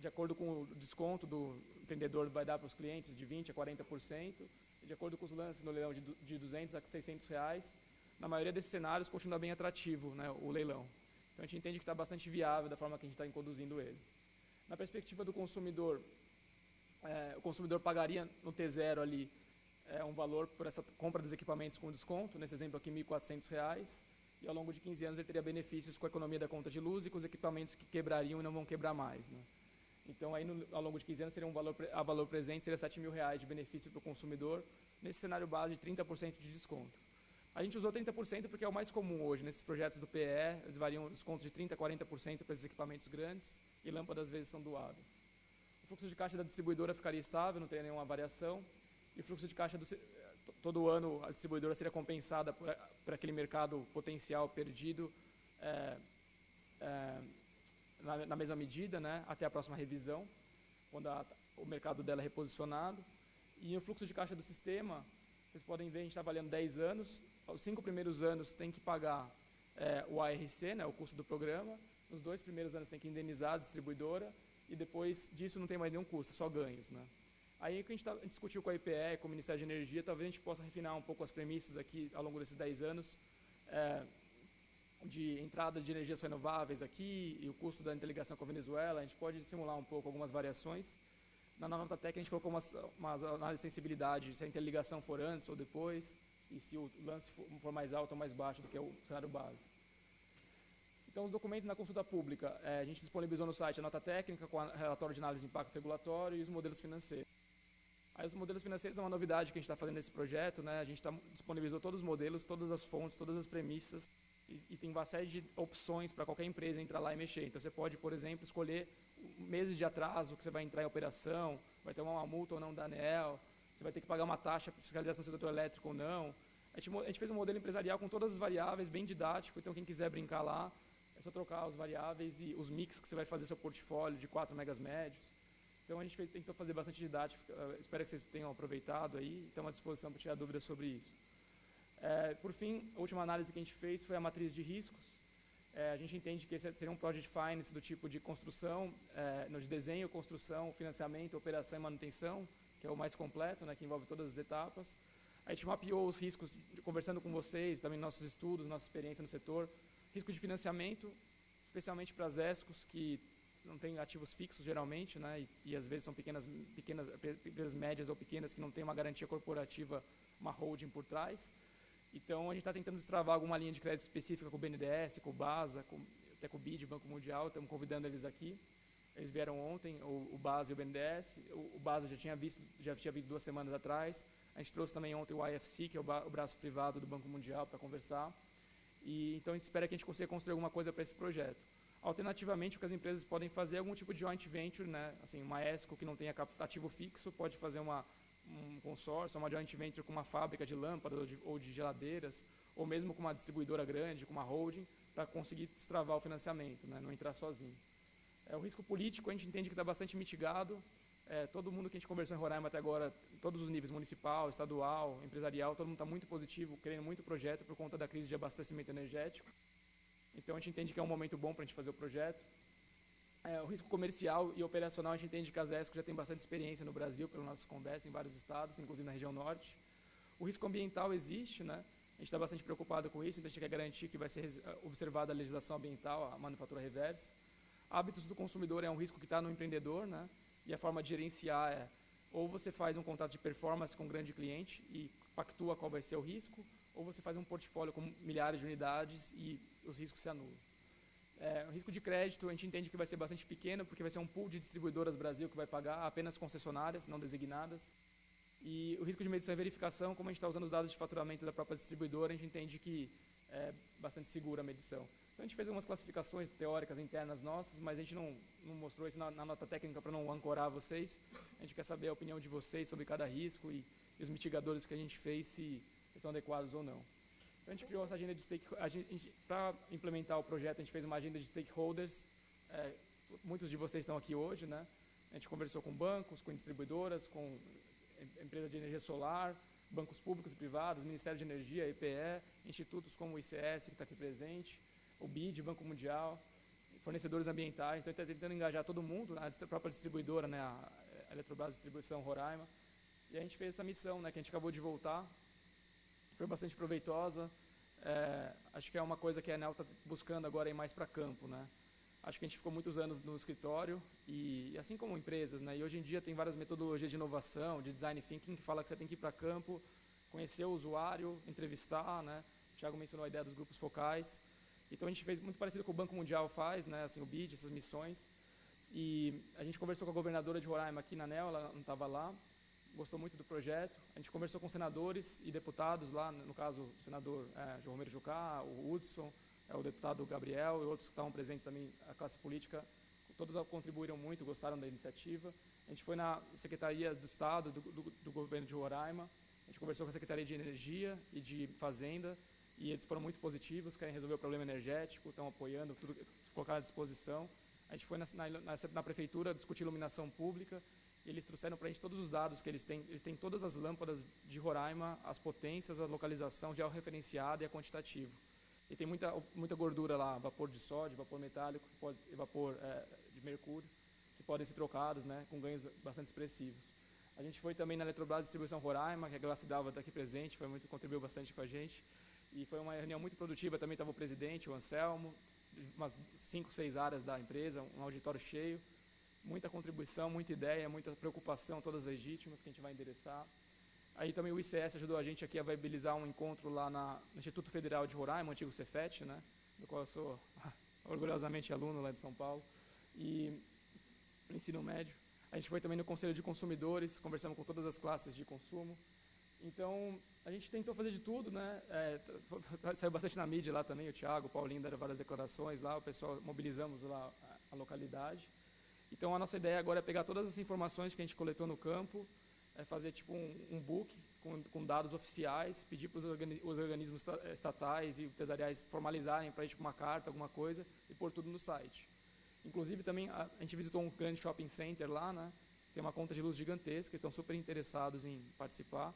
de acordo com o desconto do empreendedor, vai dar para os clientes de 20% a 40%, e de acordo com os lances no leilão de R$200 a R$600, na maioria desses cenários continua bem atrativo, né, o leilão. Então, a gente entende que está bastante viável da forma que a gente está conduzindo ele. Na perspectiva do consumidor, o consumidor pagaria no T0 ali um valor por essa compra dos equipamentos com desconto, nesse exemplo aqui R$1.400, e ao longo de 15 anos ele teria benefícios com a economia da conta de luz e com os equipamentos que quebrariam e não vão quebrar mais, né? Então, aí ao longo de 15 anos, seria a valor presente seria R$7.000 de benefício para o consumidor, nesse cenário base de 30% de desconto. A gente usou 30% porque é o mais comum hoje, nesses projetos do PE, eles variam descontos de 30% a 40% para esses equipamentos grandes, e lâmpadas às vezes são doadas. O fluxo de caixa da distribuidora ficaria estável, não teria nenhuma variação, e o fluxo de caixa todo ano a distribuidora seria compensada por aquele mercado potencial perdido na mesma medida, né, até a próxima revisão, quando o mercado dela é reposicionado. E o fluxo de caixa do sistema, vocês podem ver, a gente está avaliando 10 anos, os 5 primeiros anos tem que pagar o ARC, né, o custo do programa, nos 2 primeiros anos tem que indenizar a distribuidora, e depois disso não tem mais nenhum custo, só ganhos, né. Aí que a gente discutiu com a IPE, com o Ministério de Energia, talvez a gente possa refinar um pouco as premissas aqui ao longo desses 10 anos, de entrada de energias renováveis aqui e o custo da interligação com a Venezuela. A gente pode simular um pouco algumas variações. Na nota técnica, a gente colocou umas análises de sensibilidade, se a interligação for antes ou depois, e se o lance for mais alto ou mais baixo do que o cenário base. Então, os documentos na consulta pública, a gente disponibilizou no site a nota técnica com o relatório de análise de impacto regulatório e os modelos financeiros. Aí, os modelos financeiros é uma novidade que a gente está fazendo nesse projeto, né? A gente disponibilizou todos os modelos, todas as fontes, todas as premissas, e tem uma série de opções para qualquer empresa entrar lá e mexer. Então, você pode, por exemplo, escolher meses de atraso que você vai entrar em operação, vai ter uma multa ou não da ANEEL, você vai ter que pagar uma taxa para fiscalização do setor elétrico ou não. A gente fez um modelo empresarial com todas as variáveis, bem didático, então quem quiser brincar lá, é só trocar as variáveis e os mix que você vai fazer seu portfólio de 4 megas médios. Então a gente tentou fazer bastante didático, espero que vocês tenham aproveitado aí, estamos à disposição para tirar dúvidas sobre isso. Por fim, a última análise que a gente fez foi a matriz de riscos. A gente entende que esse seria um project finance do tipo de construção, de desenho, construção, financiamento, operação e manutenção, que é o mais completo, né, que envolve todas as etapas. A gente mapeou os riscos, conversando com vocês, também nossos estudos, nossa experiência no setor. Risco de financiamento, especialmente para as ESCOs, que não têm ativos fixos geralmente, né, e às vezes são pequenas médias ou pequenas que não têm uma garantia corporativa, uma holding por trás. Então, a gente está tentando destravar alguma linha de crédito específica com o BNDES, com o BASA, até com o BID, Banco Mundial, estamos convidando eles aqui. Eles vieram ontem, o BASA e o BNDES. O BASA já tinha visto 2 semanas atrás. A gente trouxe também ontem o IFC, que é o braço privado do Banco Mundial, para conversar. E então, a gente espera que a gente consiga construir alguma coisa para esse projeto. Alternativamente, o que as empresas podem fazer é algum tipo de joint venture, né? Assim, uma ESCO que não tenha ativo fixo pode fazer um consórcio, uma joint venture com uma fábrica de lâmpadas ou de geladeiras, ou mesmo com uma distribuidora grande, com uma holding, para conseguir destravar o financiamento, né? Não entrar sozinho. O risco político a gente entende que está bastante mitigado. Todo mundo que a gente conversou em Roraima até agora, todos os níveis, municipal, estadual, empresarial, todo mundo está muito positivo, querendo muito projeto por conta da crise de abastecimento energético. Então a gente entende que é um momento bom para a gente fazer o projeto. O risco comercial e operacional, a gente entende que a ESCO já tem bastante experiência no Brasil, pelo nosso Combes, em vários estados, inclusive na região norte. O risco ambiental existe, né? A gente está bastante preocupado com isso, então a gente quer garantir que vai ser observada a legislação ambiental, a manufatura reversa. Hábitos do consumidor é um risco que está no empreendedor, né? E a forma de gerenciar é, ou você faz um contrato de performance com um grande cliente e pactua qual vai ser o risco, ou você faz um portfólio com milhares de unidades e os riscos se anulam. O risco de crédito, a gente entende que vai ser bastante pequeno, porque vai ser um pool de distribuidoras Brasil que vai pagar, apenas concessionárias, não designadas. E o risco de medição e verificação, como a gente está usando os dados de faturamento da própria distribuidora, a gente entende que é bastante segura a medição. Então, a gente fez algumas classificações teóricas internas nossas, mas a gente não mostrou isso na nota técnica para não ancorar vocês. A gente quer saber a opinião de vocês sobre cada risco e os mitigadores que a gente fez, se estão adequados ou não. Então, a gente criou essa agenda de stakeholders. Para implementar o projeto, a gente fez uma agenda de stakeholders. Muitos de vocês estão aqui hoje, né? A gente conversou com bancos, com distribuidoras, com empresas de energia solar, bancos públicos e privados, Ministério de Energia, EPE, institutos como o ICS, que está aqui presente, o BID, Banco Mundial, fornecedores ambientais. Então, a gente está tentando engajar todo mundo, a própria distribuidora, né? A Eletrobras Distribuição Roraima. E a gente fez essa missão, né? Que a gente acabou de voltar. Foi bastante proveitosa. Acho que é uma coisa que a Enel está buscando agora ir mais para campo, né? Acho que a gente ficou muitos anos no escritório e assim como empresas, né? E hoje em dia tem várias metodologias de inovação, de design thinking, que fala que você tem que ir para campo, conhecer o usuário, entrevistar, né? O Thiago mencionou a ideia dos grupos focais. Então a gente fez muito parecido com o Banco Mundial faz, né? Assim, o BID, essas missões. E a gente conversou com a governadora de Roraima aqui na Enel, ela não estava lá. Gostou muito do projeto. A gente conversou com senadores e deputados lá, no caso, o senador João Romero Jucá, o Hudson, o deputado Gabriel e outros que estavam presentes também, a classe política, todos contribuíram muito, gostaram da iniciativa. A gente foi na Secretaria do Estado, do governo de Roraima, a gente conversou com a Secretaria de Energia e de Fazenda, e eles foram muito positivos, querem resolver o problema energético, estão apoiando, tudo colocaram à disposição. A gente foi na prefeitura discutir iluminação pública, e eles trouxeram para a gente todos os dados que eles têm todas as lâmpadas de Roraima, as potências, a localização georreferenciada e a quantitativo. E tem muita gordura lá, vapor de sódio, vapor metálico, vapor de mercúrio, que podem ser trocados, né, com ganhos bastante expressivos. A gente foi também na Eletrobras Distribuição Roraima, que a Glace Dalva está aqui presente, contribuiu bastante com a gente. E foi uma reunião muito produtiva, também estava o presidente, o Anselmo, umas 5, 6 áreas da empresa, um auditório cheio. Muita contribuição, muita ideia, muita preocupação, todas legítimas, que a gente vai endereçar. Aí também o ICS ajudou a gente aqui a viabilizar um encontro lá no Instituto Federal de Roraima, o antigo Cefet, né, do qual eu sou orgulhosamente aluno lá de São Paulo, e no ensino médio. A gente foi também no Conselho de Consumidores, conversamos com todas as classes de consumo. Então, a gente tentou fazer de tudo, né? Saiu bastante na mídia lá também, o Thiago, o Paulinho deram várias declarações lá, o pessoal, mobilizamos lá a localidade. Então, a nossa ideia agora é pegar todas as informações que a gente coletou no campo, fazer tipo um book com dados oficiais, pedir para os organismos estatais e empresariais formalizarem para a gente uma carta, alguma coisa, e pôr tudo no site. Inclusive, também, a gente visitou um grande shopping center lá, né? Tem uma conta de luz gigantesca, estão super interessados em participar.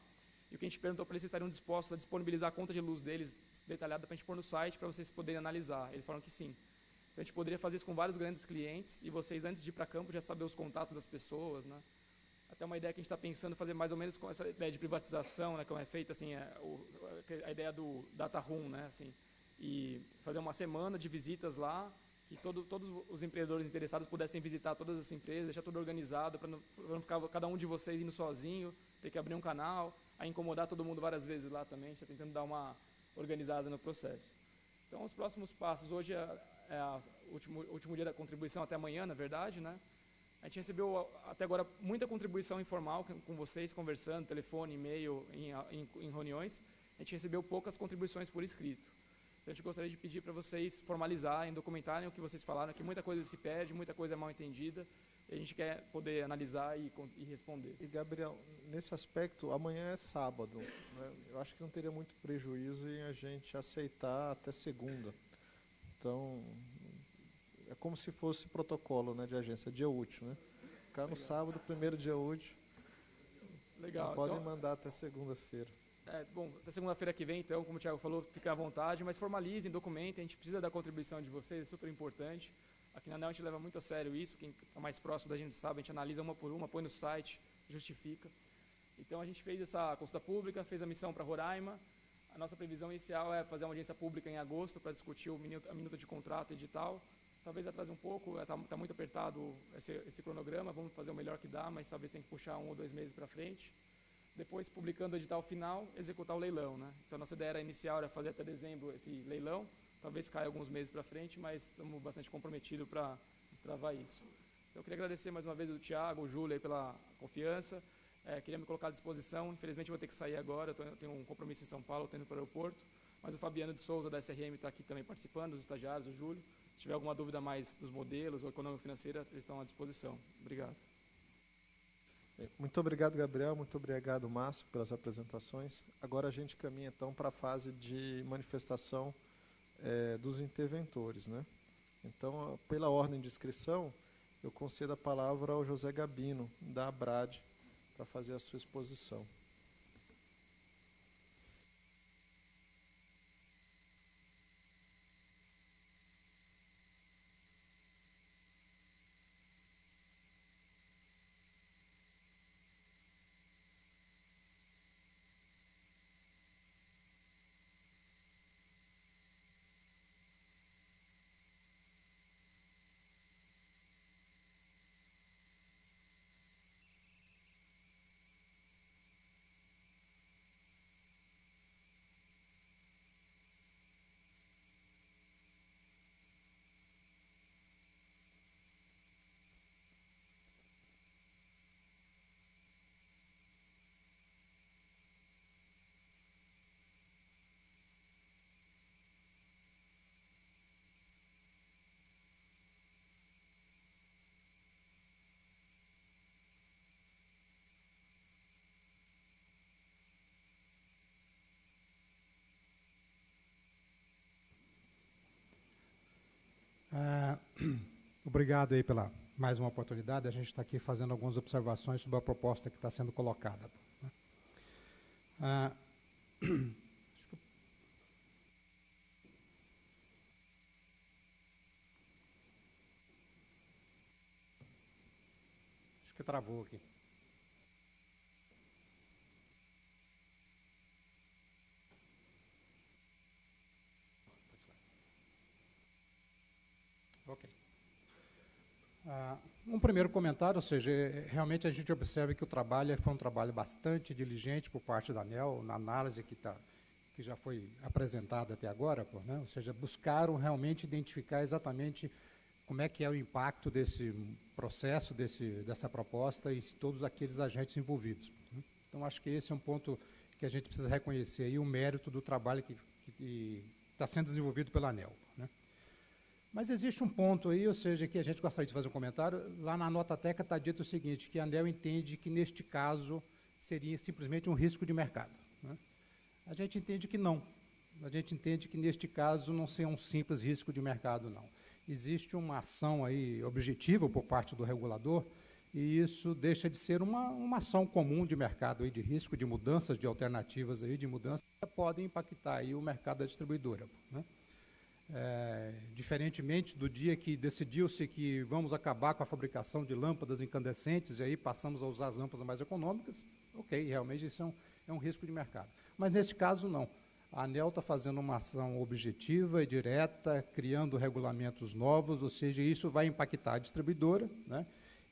E o que a gente perguntou para eles se estariam dispostos a disponibilizar a conta de luz deles detalhada para a gente pôr no site para vocês poderem analisar. Eles falaram que sim. Então, a gente poderia fazer isso com vários grandes clientes e vocês, antes de ir para campo, já saber os contatos das pessoas, né? Até uma ideia que a gente está pensando fazer mais ou menos com essa ideia de privatização, né, como é feita, assim, a ideia do data room, né, assim, e fazer uma semana de visitas lá, que todos os empreendedores interessados pudessem visitar todas as empresas, deixar tudo organizado, para não ficar cada um de vocês indo sozinho, ter que abrir um canal, a incomodar todo mundo várias vezes lá também. A gente está tentando dar uma organizada no processo. Então, os próximos passos, hoje é o último dia da contribuição, até amanhã, na verdade, né? A gente recebeu, até agora, muita contribuição informal com vocês, conversando, telefone, e-mail, em reuniões. A gente recebeu poucas contribuições por escrito. Então, a gente gostaria de pedir para vocês formalizarem, documentarem o que vocês falaram, que muita coisa se perde, muita coisa é mal entendida, e a gente quer poder analisar e responder. E, Gabriel, nesse aspecto, amanhã é sábado, né? Eu acho que não teria muito prejuízo em a gente aceitar até segunda. Então, é como se fosse protocolo, né, de agência, dia útil, né? Ficar no sábado, primeiro dia útil. Legal. Podem então, mandar até segunda-feira. Bom, até segunda-feira que vem, então, como o Thiago falou, fiquem à vontade, mas formalizem, documentem, a gente precisa da contribuição de vocês, é super importante. Aqui na ANEEL a gente leva muito a sério isso, quem está mais próximo da gente sabe, a gente analisa uma por uma, põe no site, justifica. Então, a gente fez essa consulta pública, fez a missão para Roraima. A nossa previsão inicial é fazer uma audiência pública em agosto para discutir a minuta de contrato edital. Talvez atrase um pouco, está muito apertado esse cronograma, vamos fazer o melhor que dá, mas talvez tenha que puxar 1 ou 2 meses para frente. Depois, publicando o edital final, executar o leilão, né? Então, a nossa ideia inicial era fazer até dezembro esse leilão, talvez caia alguns meses para frente, mas estamos bastante comprometidos para destravar isso. Então, eu queria agradecer mais uma vez o Thiago, o Júlio aí pela confiança, queria me colocar à disposição, infelizmente vou ter que sair agora, eu tenho um compromisso em São Paulo, estou indo para o aeroporto, mas o Fabiano de Souza da SRM está aqui também participando, os estagiários, o Júlio. Se tiver alguma dúvida mais dos modelos ou econômico-financeira, eles estão à disposição. Obrigado. Muito obrigado, Gabriel. Muito obrigado, Márcio, pelas apresentações. Agora a gente caminha, então, para a fase de manifestação dos interventores, né? Então, pela ordem de inscrição, eu concedo a palavra ao José Gabino, da ABRAD, para fazer a sua exposição. Obrigado aí pela mais uma oportunidade. A gente está aqui fazendo algumas observações sobre a proposta que está sendo colocada. Acho que travou aqui. Ok. Um primeiro comentário, ou seja, realmente a gente observa que o trabalho foi um trabalho bastante diligente por parte da ANEEL, na análise que já foi apresentada até agora, né? Ou seja, buscaram realmente identificar exatamente como é que é o impacto desse processo, dessa proposta e todos aqueles agentes envolvidos, né? Então, acho que esse é um ponto que a gente precisa reconhecer aí, o mérito do trabalho que está sendo desenvolvido pela ANEEL, né? Mas existe um ponto aí, ou seja, que a gente gostaria de fazer um comentário. Lá na nota técnica está dito o seguinte, que a ANEEL entende que, neste caso, seria simplesmente um risco de mercado, né? A gente entende que não. A gente entende que, neste caso, não seria um simples risco de mercado, não. Existe uma ação aí objetiva por parte do regulador, e isso deixa de ser uma ação comum de mercado, aí, de risco, de mudanças, de alternativas, aí, de mudanças que podem impactar aí o mercado da distribuidora, né? Diferentemente do dia que decidiu-se que vamos acabar com a fabricação de lâmpadas incandescentes e aí passamos a usar as lâmpadas mais econômicas, ok, realmente isso é um risco de mercado. Mas neste caso não. A ANEEL está fazendo uma ação objetiva e direta, criando regulamentos novos, ou seja, isso vai impactar a distribuidora, né,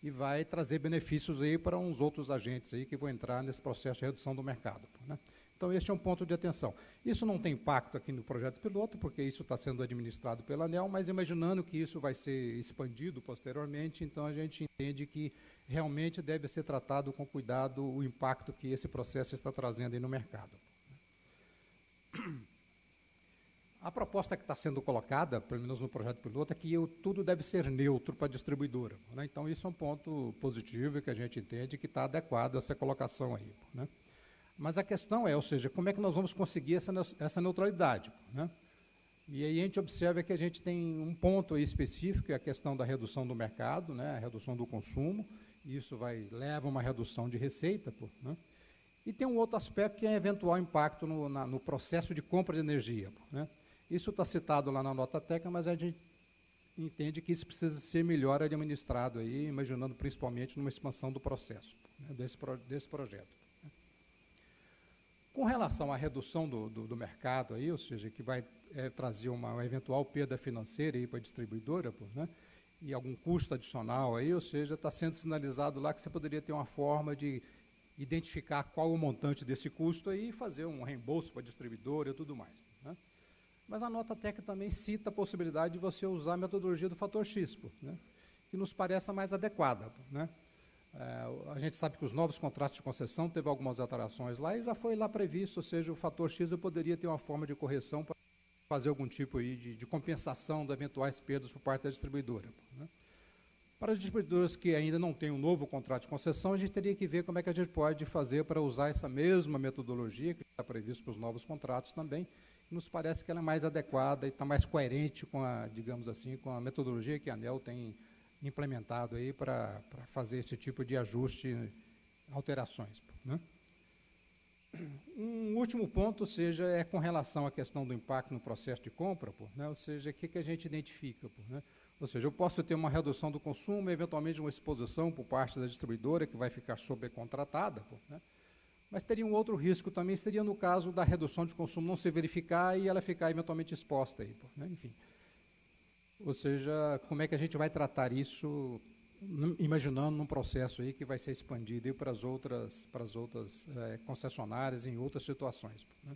e vai trazer benefícios aí para uns outros agentes aí que vão entrar nesse processo de redução do mercado, né. Então, este é um ponto de atenção. Isso não tem impacto aqui no projeto piloto, porque isso está sendo administrado pela ANEEL, mas imaginando que isso vai ser expandido posteriormente, então a gente entende que realmente deve ser tratado com cuidado o impacto que esse processo está trazendo aí no mercado. A proposta que está sendo colocada, pelo menos no projeto piloto, é que tudo deve ser neutro para a distribuidora, né? Então, isso é um ponto positivo e que a gente entende que está adequado a essa colocação aí, né? Mas a questão é, ou seja, como é que nós vamos conseguir essa neutralidade, né? E aí a gente observa que a gente tem um ponto aí específico, que é a questão da redução do mercado, né, a redução do consumo, e isso leva a uma redução de receita, né? E tem um outro aspecto que é eventual impacto no processo de compra de energia, né? Isso está citado lá na nota técnica, mas a gente entende que isso precisa ser melhor administrado, aí, imaginando principalmente numa expansão do processo, né, desse projeto. Com relação à redução do mercado, aí, ou seja, que vai trazer uma eventual perda financeira para a distribuidora, né, e algum custo adicional, aí, ou seja, está sendo sinalizado lá que você poderia ter uma forma de identificar qual o montante desse custo aí, e fazer um reembolso para a distribuidora e tudo mais, né. Mas a nota técnica também cita a possibilidade de você usar a metodologia do fator X, né, que nos parece a mais adequada, né. A gente sabe que os novos contratos de concessão teve algumas alterações lá e já foi lá previsto, ou seja, o fator X eu poderia ter uma forma de correção para fazer algum tipo aí de compensação de eventuais perdas por parte da distribuidora, né. Para as distribuidoras que ainda não têm um novo contrato de concessão, a gente teria que ver como é que a gente pode fazer para usar essa mesma metodologia que está prevista para os novos contratos também. Nos parece que ela é mais adequada e está mais coerente com a, digamos assim, com a metodologia que a ANEEL tem implementado aí para fazer esse tipo de ajuste, alterações, né. Um último ponto, ou seja, é com relação à questão do impacto no processo de compra, né, ou seja, o que a gente identifica, né. Ou seja, eu posso ter uma redução do consumo, eventualmente uma exposição por parte da distribuidora que vai ficar sobrecontratada, né, mas teria um outro risco também, seria no caso da redução de consumo não se verificar e ela ficar eventualmente exposta aí, né, enfim. Ou seja, como é que a gente vai tratar isso, imaginando num processo aí que vai ser expandido para as outras concessionárias em outras situações, né.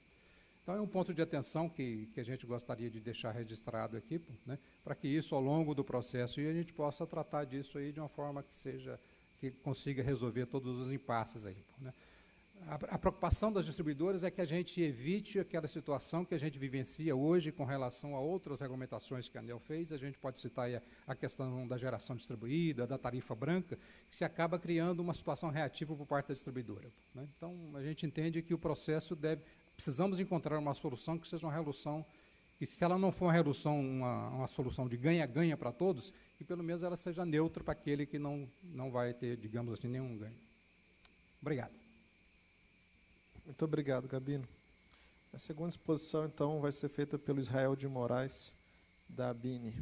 Então, é um ponto de atenção que a gente gostaria de deixar registrado aqui, né, para que isso, ao longo do processo, a gente possa tratar disso aí de uma forma que consiga resolver todos os impasses aí, né. A preocupação das distribuidoras é que a gente evite aquela situação que a gente vivencia hoje com relação a outras regulamentações que a ANEEL fez. A gente pode citar aí a questão da geração distribuída, da tarifa branca, que se acaba criando uma situação reativa por parte da distribuidora, né. Então, a gente entende que o processo precisamos encontrar uma solução que seja uma resolução, que se ela não for uma solução de ganha-ganha para todos, que pelo menos ela seja neutra para aquele que não vai ter, digamos assim, nenhum ganho. Obrigado. Muito obrigado, Gabino. A segunda exposição, então, vai ser feita pelo Israel de Moraes, da ABINE.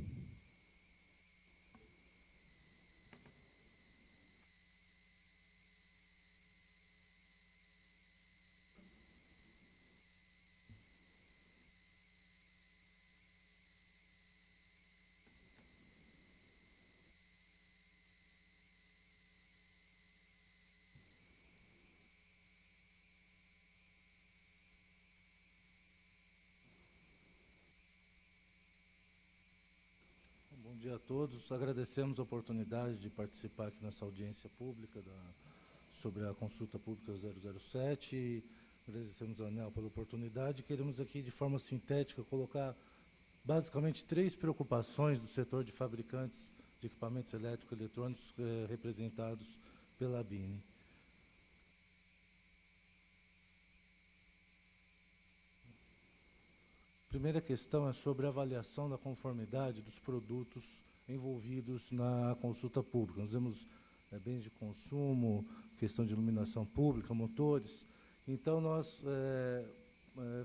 Bom dia a todos. Agradecemos a oportunidade de participar aqui nessa audiência pública sobre a consulta pública 007. Agradecemos a ANEEL pela oportunidade. Queremos aqui, de forma sintética, colocar basicamente 3 preocupações do setor de fabricantes de equipamentos elétricos e eletrônicos representados pela ABINE. A primeira questão é sobre a avaliação da conformidade dos produtos envolvidos na consulta pública. Nós vemos bens de consumo, questão de iluminação pública, motores. Então, nós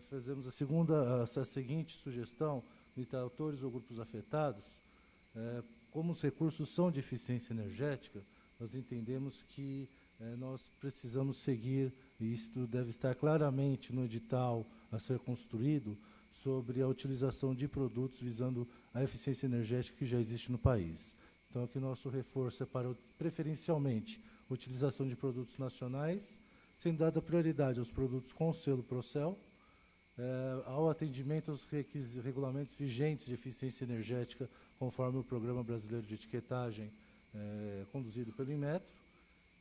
fazemos a seguinte sugestão, de autores ou grupos afetados, como os recursos são de eficiência energética, nós entendemos que nós precisamos seguir, e isto deve estar claramente no edital a ser construído, sobre a utilização de produtos visando a eficiência energética que já existe no país. Então, aqui nosso reforço é para, preferencialmente, a utilização de produtos nacionais, sendo dada prioridade aos produtos com selo Procel, ao atendimento aos regulamentos vigentes de eficiência energética, conforme o Programa Brasileiro de Etiquetagem, conduzido pelo Inmetro,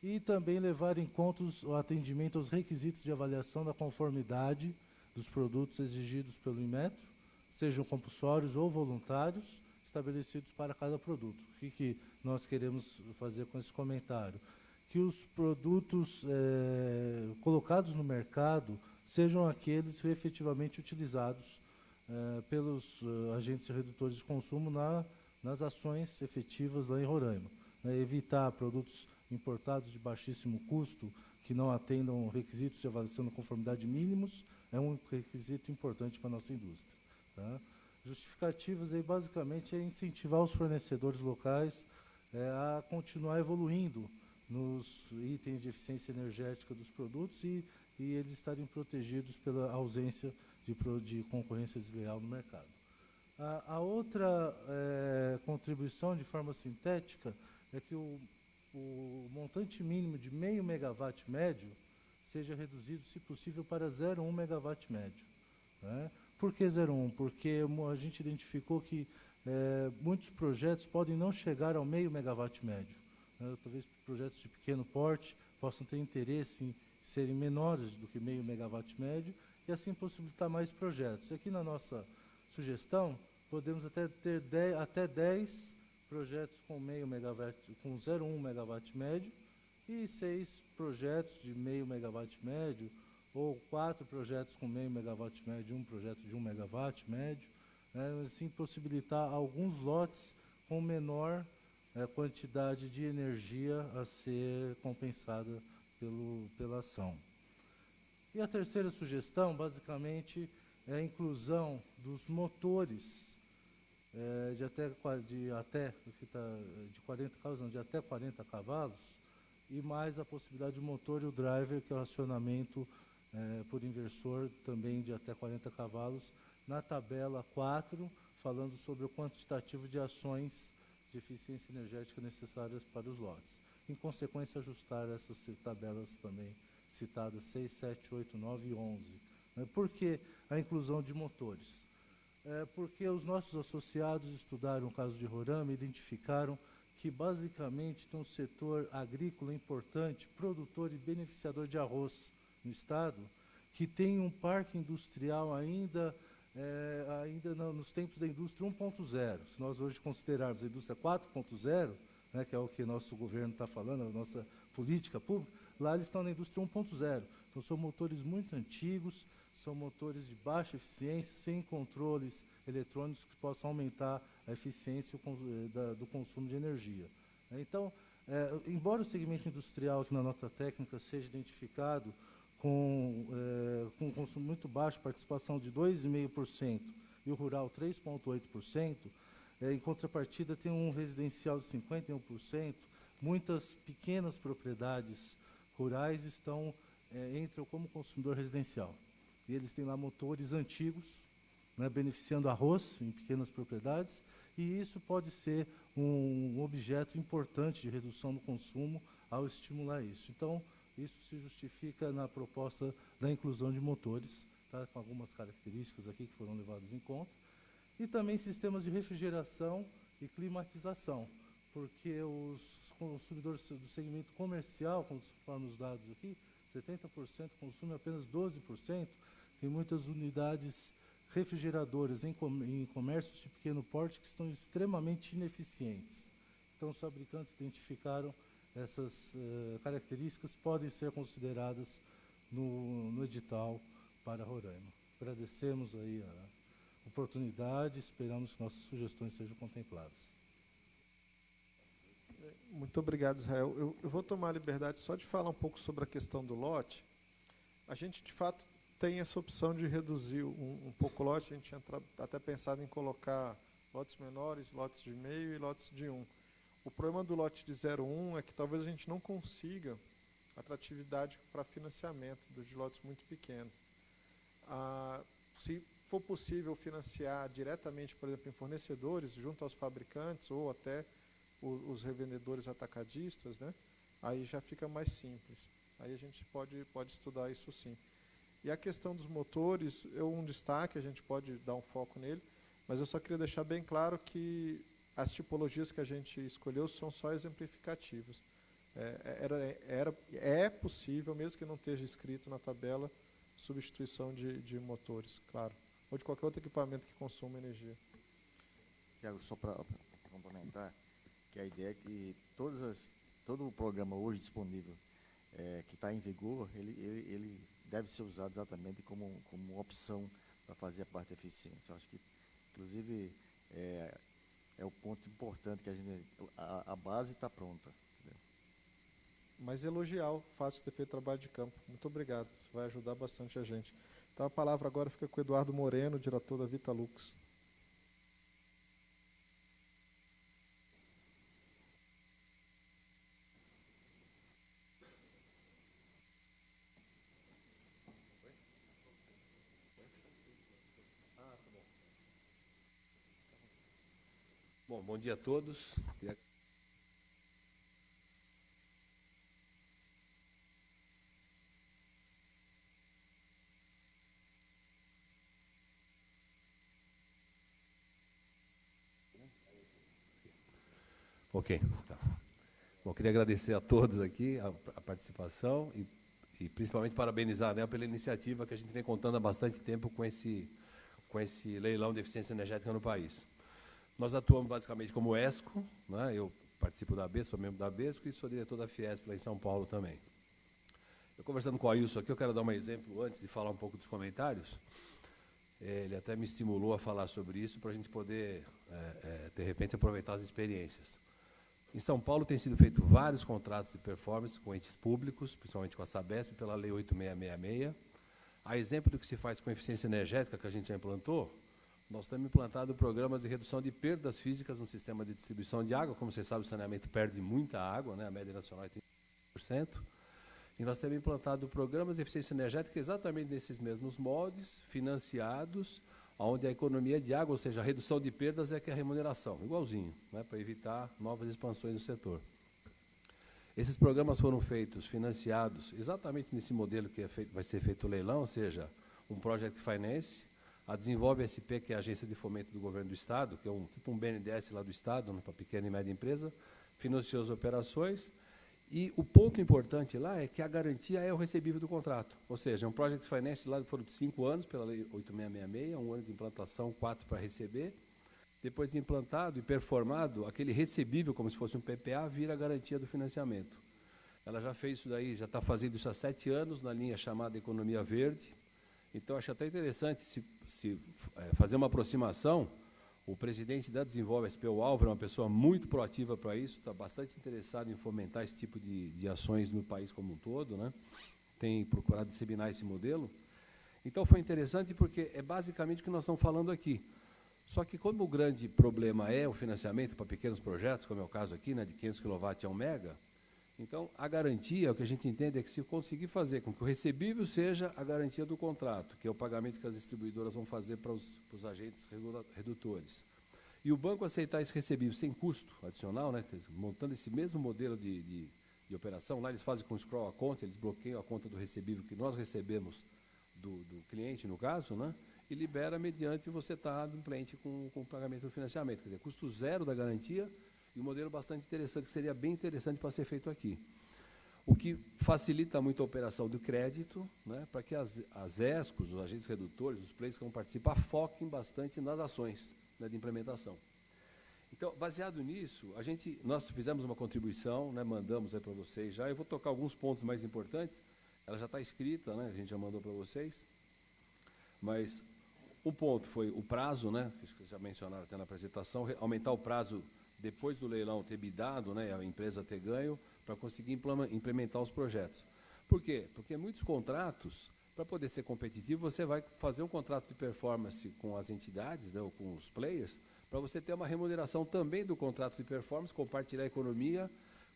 e também levar em conta o atendimento aos requisitos de avaliação da conformidade dos produtos exigidos pelo Inmetro, sejam compulsórios ou voluntários, estabelecidos para cada produto. O que nós queremos fazer com esse comentário? Que os produtos colocados no mercado sejam aqueles efetivamente utilizados pelos agentes redutores de consumo nas ações efetivas lá em Roraima. Evitar produtos importados de baixíssimo custo, que não atendam requisitos de avaliação da conformidade mínimos, é um requisito importante para a nossa indústria. Tá? Justificativas aí basicamente é incentivar os fornecedores locais a continuar evoluindo nos itens de eficiência energética dos produtos e eles estarem protegidos pela ausência de concorrência desleal no mercado. A outra contribuição de forma sintética é que o montante mínimo de meio megawatt médio seja reduzido, se possível, para 0,1 megawatt médio. Né? Por que 0,1? Porque a gente identificou que muitos projetos podem não chegar ao meio megawatt médio. Talvez projetos de pequeno porte possam ter interesse em serem menores do que meio megawatt médio e assim possibilitar mais projetos. Aqui na nossa sugestão, podemos até ter até 10 projetos com meio megawatt, com 0,1 megawatt médio e 6 projetos de meio megawatt médio ou 4 projetos com meio megawatt médio, um projeto de 1 megawatt médio, assim possibilitar alguns lotes com menor quantidade de energia a ser compensada pela ação. E a terceira sugestão, basicamente, é a inclusão dos motores de até 40 cavalos e mais a possibilidade de motor e o driver, que é o acionamento por inversor também de até 40 cavalos, na tabela 4, falando sobre o quantitativo de ações de eficiência energética necessárias para os lotes. Em consequência, ajustar essas tabelas também citadas 6, 7, 8, 9 e 11. Por que a inclusão de motores? Porque os nossos associados estudaram o caso de Roraima e identificaram que basicamente tem um setor agrícola importante, produtor e beneficiador de arroz no estado, que tem um parque industrial ainda nos tempos da indústria 1.0. Se nós hoje considerarmos a indústria 4.0, que é o que nosso governo está falando, a nossa política pública, lá eles estão na indústria 1.0. Então são motores muito antigos, são motores de baixa eficiência, sem controles eletrônicos que possam aumentar a eficiência do consumo de energia. Então, embora o segmento industrial aqui na nota técnica seja identificado com um consumo muito baixo, participação de 2,5% e o rural 3,8%, em contrapartida tem um residencial de 51%, muitas pequenas propriedades rurais entram como consumidor residencial. E eles têm lá motores antigos, beneficiando arroz em pequenas propriedades, e isso pode ser um objeto importante de redução do consumo ao estimular isso. Então, isso se justifica na proposta da inclusão de motores, tá, com algumas características aqui que foram levadas em conta, e também sistemas de refrigeração e climatização, porque os consumidores do segmento comercial, conforme os dados aqui, 70% consumem apenas 12%, tem muitas unidades refrigeradores em comércios de pequeno porte que estão extremamente ineficientes. Então, os fabricantes identificaram essas características, podem ser consideradas no edital para Roraima. Agradecemos aí a oportunidade, esperamos que nossas sugestões sejam contempladas. Muito obrigado, Israel. Eu vou tomar a liberdade só de falar um pouco sobre a questão do lote. A gente, de fato, tem essa opção de reduzir um pouco o lote. A gente tinha até pensado em colocar lotes menores, lotes de meio e lotes de 1. O problema do lote de 0,1 é que talvez a gente não consiga atratividade para financiamento de lotes muito pequenos. Se for possível financiar diretamente, por exemplo, em fornecedores, junto aos fabricantes ou até os revendedores atacadistas, né, aí já fica mais simples. Aí a gente pode estudar isso sim. E a questão dos motores, um destaque, a gente pode dar um foco nele, mas eu só queria deixar bem claro que as tipologias que a gente escolheu são só exemplificativas. É possível, mesmo que não esteja escrito na tabela, substituição de motores, claro, ou de qualquer outro equipamento que consuma energia. Tiago, só para complementar, que a ideia é que todo o programa hoje disponível que está em vigor, ele deve ser usado exatamente como opção para fazer a parte de eficiência. Eu acho que, inclusive, é o ponto importante que a base está pronta. Entendeu? Mas elogiar o fato de ter feito trabalho de campo. Muito obrigado, isso vai ajudar bastante a gente. Então a palavra agora fica com o Eduardo Moreno, diretor da Vitalux. Bom dia a todos. Ok, tá. Bom, queria agradecer a todos aqui a participação e principalmente parabenizar a ANEEL pela iniciativa que a gente vem contando há bastante tempo com esse leilão de eficiência energética no país. Nós atuamos basicamente como ESCO, né? Eu participo da ABESCO, sou membro da ABESCO e sou diretor da Fiesp lá em São Paulo também. Eu conversando com o Ailson aqui, eu quero dar um exemplo antes de falar um pouco dos comentários. Ele até me estimulou a falar sobre isso para a gente poder, de repente, aproveitar as experiências. Em São Paulo tem sido feito vários contratos de performance com entes públicos, principalmente com a Sabesp, pela Lei 8666. A exemplo do que se faz com eficiência energética que a gente já implantou, nós temos implantado programas de redução de perdas físicas no sistema de distribuição de água. Como vocês sabem, o saneamento perde muita água, né? A média nacional é 30%. E nós temos implantado programas de eficiência energética exatamente nesses mesmos moldes, financiados, onde a economia de água, ou seja, a redução de perdas é que é a remuneração, igualzinho, né? Para evitar novas expansões no setor. Esses programas foram feitos, financiados, exatamente nesse modelo que vai ser feito o leilão, ou seja, um Project Finance. A Desenvolve SP, que é a agência de fomento do governo do Estado, que é tipo um BNDES lá do Estado, né, para pequena e média empresa, financiou as operações. E o ponto importante lá é que a garantia é o recebível do contrato. Ou seja, um Project Finance lá foram 5 anos, pela Lei 8666, 1 ano de implantação, 4 para receber. Depois de implantado e performado, aquele recebível, como se fosse um PPA, vira a garantia do financiamento. Ela já fez isso daí, já está fazendo isso há 7 anos, na linha chamada Economia Verde. Então, acho até interessante fazer uma aproximação. O presidente da Desenvolve SP, o Álvaro, é uma pessoa muito proativa para isso, está bastante interessado em fomentar esse tipo de ações no país como um todo, né? Tem procurado disseminar esse modelo. Então, foi interessante porque é basicamente o que nós estamos falando aqui. Só que como o grande problema é o financiamento para pequenos projetos, como é o caso aqui, né, de 500 kW a 1 mega, então a garantia, o que a gente entende é que se conseguir fazer com que o recebível seja a garantia do contrato, que é o pagamento que as distribuidoras vão fazer para os agentes redutores, e o banco aceitar esse recebível sem custo adicional, né, montando esse mesmo modelo de operação, lá eles fazem com scroll a conta, eles bloqueiam a conta do recebível que nós recebemos do cliente, no caso, né, e libera mediante você estar no cliente com o pagamento do financiamento, quer dizer, custo zero da garantia, e um modelo bastante interessante, que seria bem interessante para ser feito aqui. o que facilita muito a operação do crédito, né, para que as ESCOs, os agentes redutores, os players que vão participar, foquem bastante nas ações, né, de implementação. Então, baseado nisso, nós fizemos uma contribuição, né, mandamos aí para vocês já. Eu vou tocar alguns pontos mais importantes. Ela já está escrita, né, a gente já mandou para vocês. Mas um ponto foi o prazo, né, que vocês já mencionaram até na apresentação, aumentar o prazo depois do leilão ter bidado, né, a empresa ter ganho, para conseguir implementar os projetos. Por quê? Porque muitos contratos, para poder ser competitivo, você vai fazer um contrato de performance com as entidades, né, ou com os players, para você ter uma remuneração também do contrato de performance, compartilhar a economia,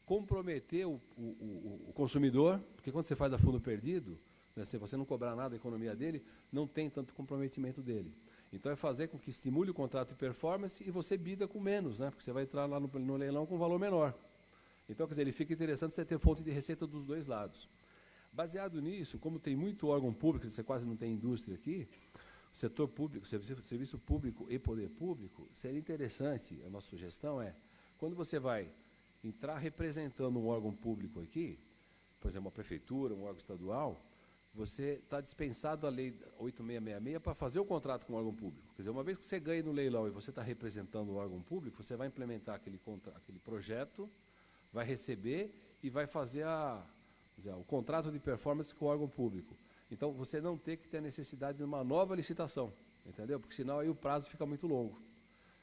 comprometer o consumidor, porque quando você faz a fundo perdido, né, se você não cobrar nada da economia dele, não tem tanto comprometimento dele. Então, é fazer com que estimule o contrato de performance e você bida com menos, né, porque você vai entrar lá no leilão com um valor menor. Então, quer dizer, ele fica interessante você ter fonte de receita dos dois lados. Baseado nisso, como tem muito órgão público, você quase não tem indústria aqui, o setor público, serviço público e poder público, seria interessante, a nossa sugestão é, quando você vai entrar representando um órgão público aqui, por exemplo, uma prefeitura, um órgão estadual, você está dispensado a lei 8666 para fazer o contrato com o órgão público. Quer dizer, uma vez que você ganha no leilão e você está representando o órgão público, você vai implementar aquele projeto, vai receber e vai fazer o contrato de performance com o órgão público. Então, você não tem que ter a necessidade de uma nova licitação, entendeu? Porque senão aí o prazo fica muito longo.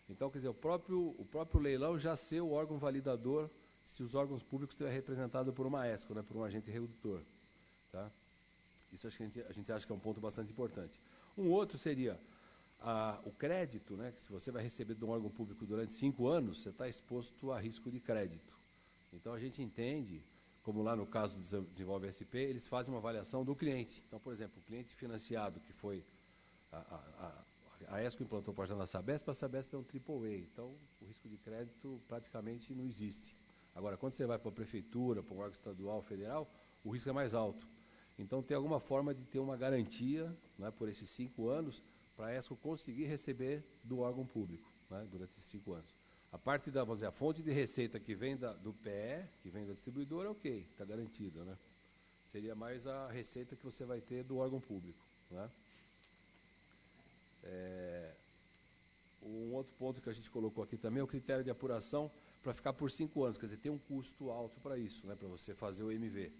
Então, quer dizer, o próprio leilão já ser o órgão validador se os órgãos públicos estiverem representados por uma ESCO, né, por um agente redutor. Tá? Isso acho que a gente acha que é um ponto bastante importante. Um outro seria o crédito, né, que se você vai receber de um órgão público durante 5 anos, você está exposto a risco de crédito. Então, a gente entende, como lá no caso do Desenvolve SP, eles fazem uma avaliação do cliente. Então, por exemplo, o cliente financiado, que foi a ESCO implantou o projeto na Sabesp, a Sabesp é um AAA, então o risco de crédito praticamente não existe. Agora, quando você vai para a prefeitura, para um órgão estadual, federal, o risco é mais alto. Então, tem alguma forma de ter uma garantia, né, por esses 5 anos, para a ESCO conseguir receber do órgão público, né, durante esses 5 anos. A parte da, vamos dizer, a fonte de receita que vem do PE, que vem da distribuidora, ok, está garantida, né? Seria mais a receita que você vai ter do órgão público, né? Um outro ponto que a gente colocou aqui também é o critério de apuração para ficar por 5 anos, quer dizer, tem um custo alto para isso, né, para você fazer o MV.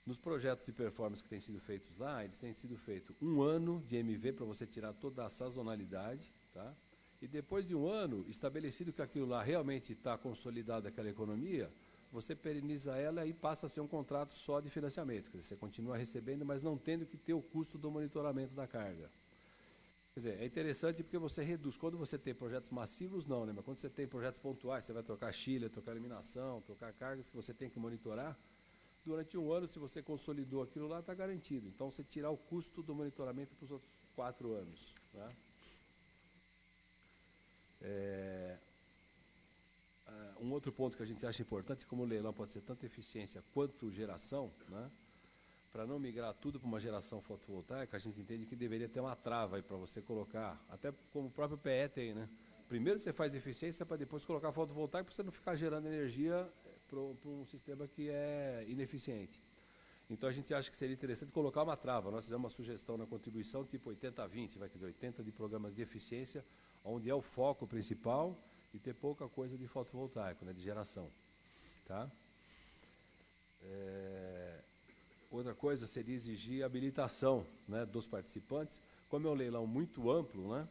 Nos projetos de performance que têm sido feitos lá, eles têm sido feitos 1 ano de MV para você tirar toda a sazonalidade, tá? E depois de 1 ano, estabelecido que aquilo lá realmente está consolidado, aquela economia, você pereniza ela e passa a ser um contrato só de financiamento. Quer dizer, você continua recebendo, mas não tendo que ter o custo do monitoramento da carga. Quer dizer, é interessante porque você reduz. Quando você tem projetos massivos, não, né? Mas quando você tem projetos pontuais, você vai trocar chiller, trocar eliminação, trocar cargas que você tem que monitorar, durante 1 ano, se você consolidou aquilo lá, está garantido. Então, você tirar o custo do monitoramento para os outros 4 anos, né? Um outro ponto que a gente acha importante, como o leilão pode ser tanto eficiência quanto geração, né? Para não migrar tudo para uma geração fotovoltaica, a gente entende que deveria ter uma trava aí para você colocar, até como o próprio PE tem, né? Primeiro você faz eficiência para depois colocar fotovoltaica, para você não ficar gerando energia para um sistema que é ineficiente. Então a gente acha que seria interessante colocar uma trava. Nós fizemos uma sugestão na contribuição tipo 80-20, vai quer dizer, 80 de programas de eficiência, onde é o foco principal, e ter pouca coisa de fotovoltaico, né, de geração. Tá? Outra coisa seria exigir habilitação, né, dos participantes. Como é um leilão muito amplo, né,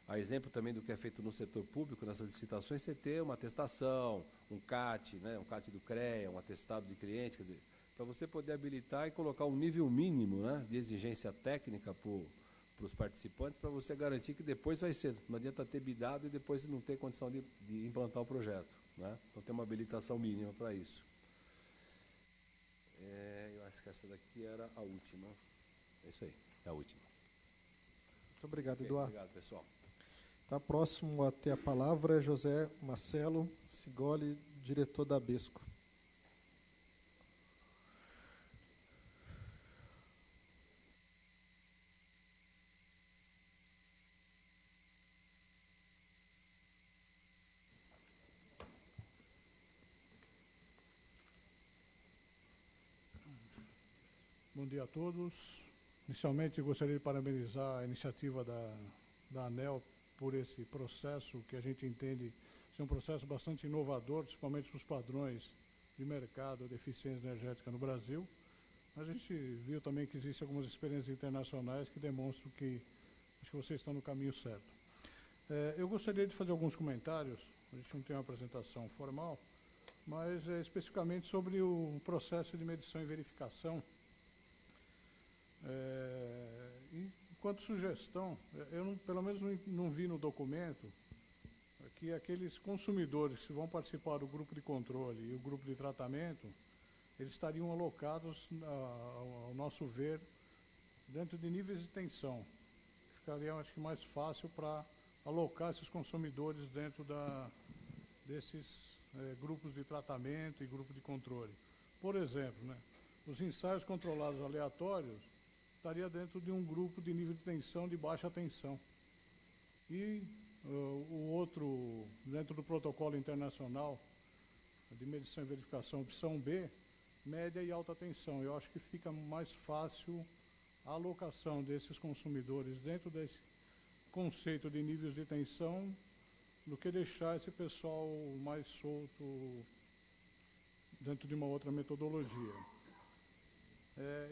a exemplo também do que é feito no setor público, nessas licitações, você ter uma atestação, um CAT, né, um CAT do CREA, um atestado de cliente, quer dizer, para você poder habilitar e colocar um nível mínimo, né, de exigência técnica para os participantes, para você garantir que depois vai ser. Não adianta ter bidado e depois não ter condição de implantar o projeto, né? Então tem uma habilitação mínima para isso. Eu acho que essa daqui era a última. É isso aí, é a última. Muito obrigado, Eduardo. Obrigado, pessoal. Tá, próximo a ter a palavra é José Marcelo Sigoli, diretor da ABESCO. Bom dia a todos. Inicialmente, gostaria de parabenizar a iniciativa da ANEEL por esse processo, que a gente entende ser um processo bastante inovador, principalmente para os padrões de mercado de eficiência energética no Brasil. A gente viu também que existem algumas experiências internacionais que demonstram que acho que vocês estão no caminho certo. Eu gostaria de fazer alguns comentários, a gente não tem uma apresentação formal, mas especificamente sobre o processo de medição e verificação. Enquanto sugestão, eu não, pelo menos não vi no documento que aqueles consumidores que vão participar do grupo de controle e o grupo de tratamento, eles estariam alocados, ao nosso ver, dentro de níveis de tensão. Ficaria, acho que, mais fácil para alocar esses consumidores dentro desses grupos de tratamento e grupo de controle. Por exemplo, né, os ensaios controlados aleatórios estaria dentro de um grupo de nível de tensão de baixa tensão. E o outro, dentro do protocolo internacional de medição e verificação, opção B, média e alta tensão. Eu acho que fica mais fácil a alocação desses consumidores dentro desse conceito de níveis de tensão do que deixar esse pessoal mais solto dentro de uma outra metodologia.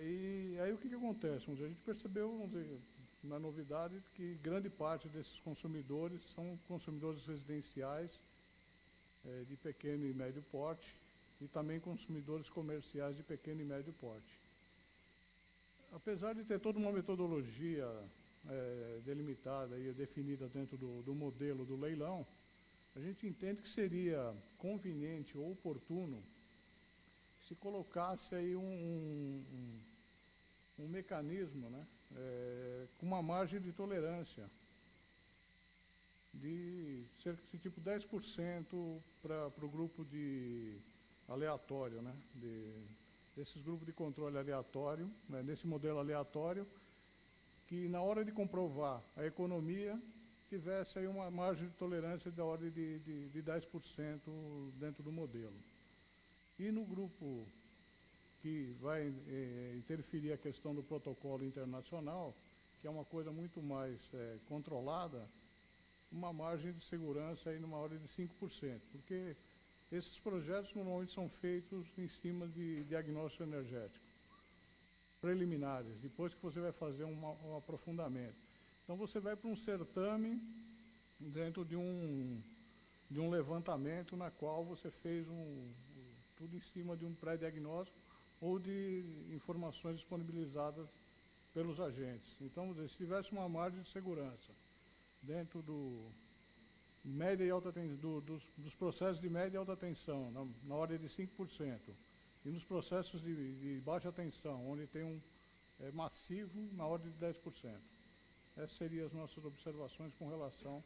E aí o que acontece? A gente percebeu, vamos dizer, na novidade, que grande parte desses consumidores são consumidores residenciais de pequeno e médio porte e também consumidores comerciais de pequeno e médio porte. Apesar de ter toda uma metodologia delimitada e definida dentro do modelo do leilão, a gente entende que seria conveniente ou oportuno se colocasse aí um mecanismo, né, com uma margem de tolerância de cerca de tipo 10% para o grupo de aleatório, né, desses grupos de controle aleatório, né, nesse modelo aleatório, que na hora de comprovar a economia tivesse aí uma margem de tolerância da ordem de 10% dentro do modelo. E no grupo que vai interferir a questão do protocolo internacional, que é uma coisa muito mais controlada, uma margem de segurança aí numa ordem de 5%, porque esses projetos normalmente são feitos em cima de diagnóstico energético, preliminares, depois que você vai fazer um aprofundamento. Então você vai para um certame dentro de um levantamento na qual você fez tudo em cima de um pré-diagnóstico ou de informações disponibilizadas pelos agentes. Então, se tivesse uma margem de segurança dentro média e alta dos processos de média e alta tensão, na ordem de 5%, e nos processos de baixa tensão, onde tem um massivo, na ordem de 10%. Essas seriam as nossas observações com relação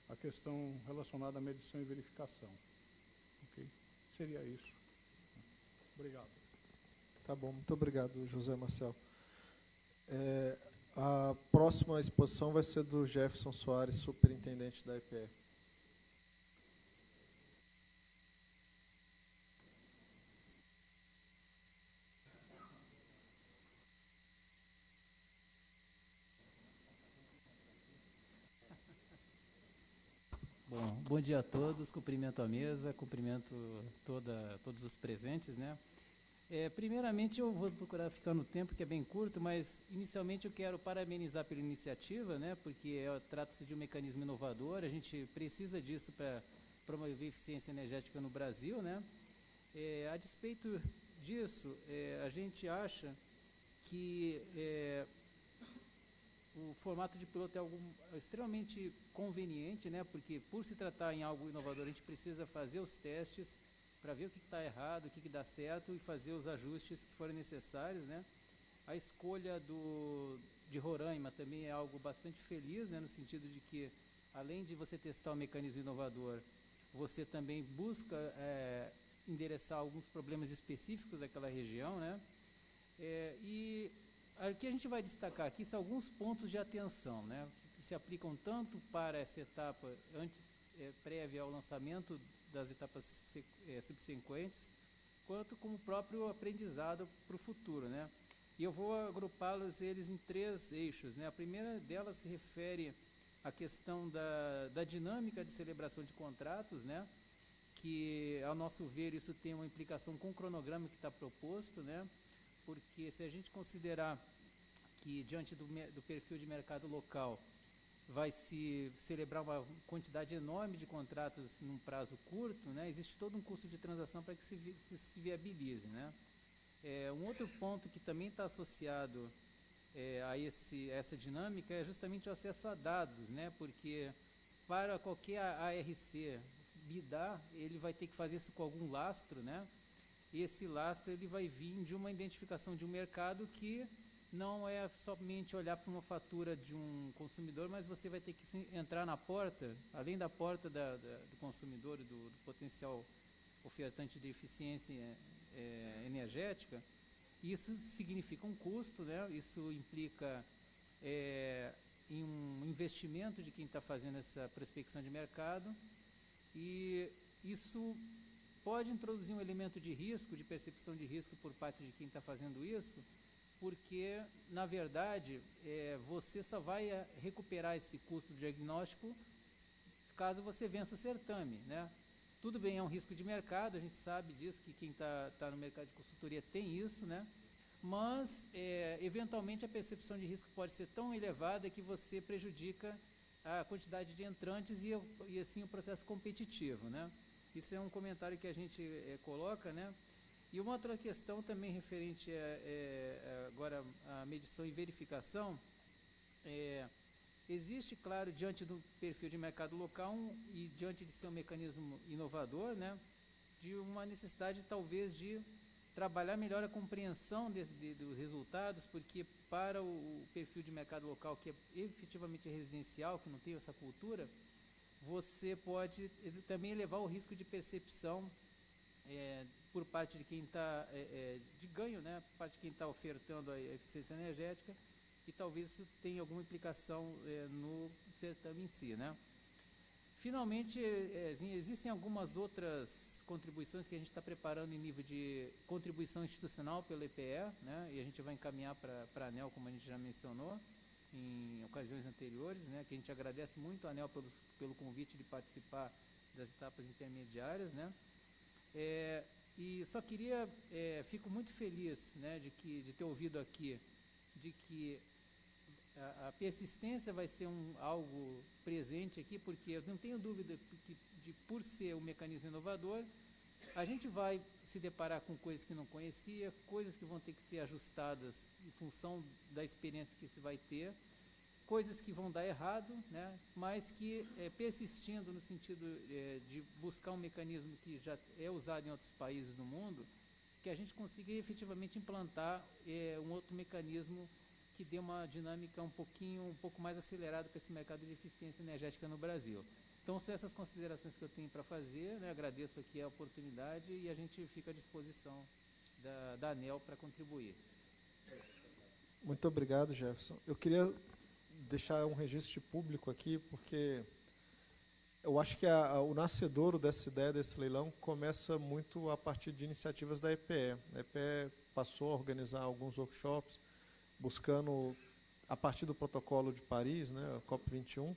à questão relacionada à medição e verificação. Okay? Seria isso. Obrigado. Tá bom, muito obrigado, José Marcel. A próxima exposição vai ser do Jefferson Soares, superintendente da EPE. Bom dia a todos, cumprimento a mesa, cumprimento todos os presentes, né? Primeiramente, eu vou procurar ficar no tempo, que é bem curto, mas inicialmente eu quero parabenizar pela iniciativa, né? Porque trata-se de um mecanismo inovador, a gente precisa disso para promover eficiência energética no Brasil, né? A despeito disso, a gente acha que o formato de piloto é algo extremamente conveniente, né? Porque por se tratar em algo inovador, a gente precisa fazer os testes para ver o que está errado, o que dá certo e fazer os ajustes que forem necessários, né? A escolha de Roraima também é algo bastante feliz, né? No sentido de que, além de você testar um mecanismo inovador, você também busca endereçar alguns problemas específicos daquela região, né? E o que a gente vai destacar aqui são alguns pontos de atenção, né, que se aplicam tanto para essa etapa prévia ao lançamento das etapas subsequentes, quanto como próprio aprendizado para o futuro, né. E eu vou agrupá-los eles em 3 eixos, né? A primeira delas se refere à questão da dinâmica de celebração de contratos, né? Que, ao nosso ver, isso tem uma implicação com o cronograma que está proposto, né? Porque se a gente considerar que, diante do perfil de mercado local, vai se celebrar uma quantidade enorme de contratos num prazo curto, né? Existe todo um custo de transação para que se viabilize, né? Um outro ponto que também está associado a essa dinâmica é justamente o acesso a dados, né? Porque para qualquer ARC bidar, ele vai ter que fazer isso com algum lastro, né? E esse lastro ele vai vir de uma identificação de um mercado que não é somente olhar para uma fatura de um consumidor, mas você vai ter que entrar na porta, além da porta do consumidor, do potencial ofertante de eficiência energética. Isso significa um custo, né? Isso implica em um investimento de quem está fazendo essa prospecção de mercado, e isso pode introduzir um elemento de risco, de percepção de risco por parte de quem está fazendo isso, porque, na verdade, você só vai recuperar esse custo do diagnóstico caso você vença o certame, né? Tudo bem, é um risco de mercado, a gente sabe disso, que quem está no mercado de consultoria tem isso, né? Mas, eventualmente, a percepção de risco pode ser tão elevada que você prejudica a quantidade de entrantes e assim, o processo competitivo, né? Isso é um comentário que a gente coloca, né? E uma outra questão também referente agora à medição e verificação, existe, claro, diante do perfil de mercado local e diante de ser um mecanismo inovador, né, de uma necessidade talvez de trabalhar melhor a compreensão dos resultados, porque para o perfil de mercado local que é efetivamente residencial, que não tem essa cultura, você pode também elevar o risco de percepção por parte de quem está, de ganho, né, por parte de quem está ofertando a eficiência energética, e talvez isso tenha alguma implicação no certame em si, né. Finalmente, existem algumas outras contribuições que a gente está preparando em nível de contribuição institucional pelo EPE, né, e a gente vai encaminhar para a ANEEL, como a gente já mencionou em ocasiões anteriores, né, que a gente agradece muito a ANEEL pelo convite de participar das etapas intermediárias, né. E só queria, fico muito feliz, né, de ter ouvido aqui de que a persistência vai ser algo presente aqui, porque eu não tenho dúvida que por ser um mecanismo inovador, a gente vai se deparar com coisas que não conhecia, coisas que vão ter que ser ajustadas em função da experiência que se vai ter, coisas que vão dar errado, né, mas que persistindo no sentido de buscar um mecanismo que já é usado em outros países do mundo, que a gente consiga efetivamente implantar um outro mecanismo que dê uma dinâmica um pouco mais acelerada para esse mercado de eficiência energética no Brasil. Então, são essas considerações que eu tenho para fazer, né? Agradeço aqui a oportunidade e a gente fica à disposição da ANEEL para contribuir. Muito obrigado, Jefferson. Eu queria deixar um registro público aqui, porque eu acho que o nascedouro dessa ideia, desse leilão, começa muito a partir de iniciativas da EPE. A EPE passou a organizar alguns workshops, buscando, a partir do protocolo de Paris, né, a COP21,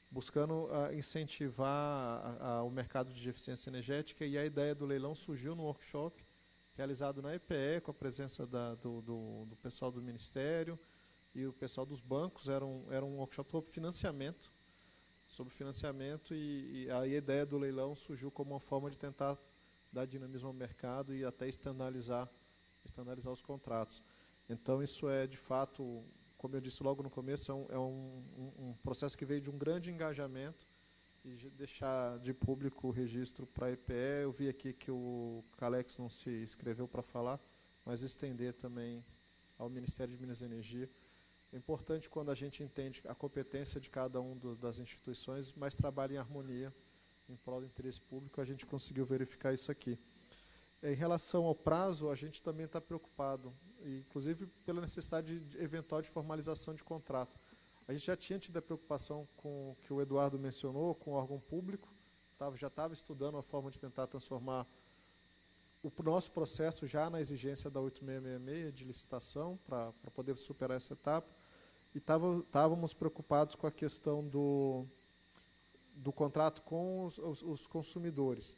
buscando incentivar o mercado de eficiência energética, e a ideia do leilão surgiu no workshop realizado na EPE, com a presença do pessoal do Ministério e o pessoal dos bancos. Era um workshop sobre financiamento, e aí a ideia do leilão surgiu como uma forma de tentar dar dinamismo ao mercado e até externalizar os contratos. Então, isso é, de fato, como eu disse logo no começo, é um processo que veio de um grande engajamento, e deixar de público o registro para a EPE. Eu vi aqui que o Calex não se inscreveu para falar, mas estender também ao Ministério de Minas e Energia. É importante quando a gente entende a competência de cada das instituições, mas trabalha em harmonia, em prol do interesse público. A gente conseguiu verificar isso aqui. Em relação ao prazo, a gente também está preocupado, inclusive pela necessidade eventual de formalização de contrato. A gente já tinha tido a preocupação com o que o Eduardo mencionou, com o órgão público, já estava estudando a forma de tentar transformar o nosso processo já na exigência da 8666 de licitação para poder superar essa etapa, e estávamos preocupados com a questão do contrato com os consumidores,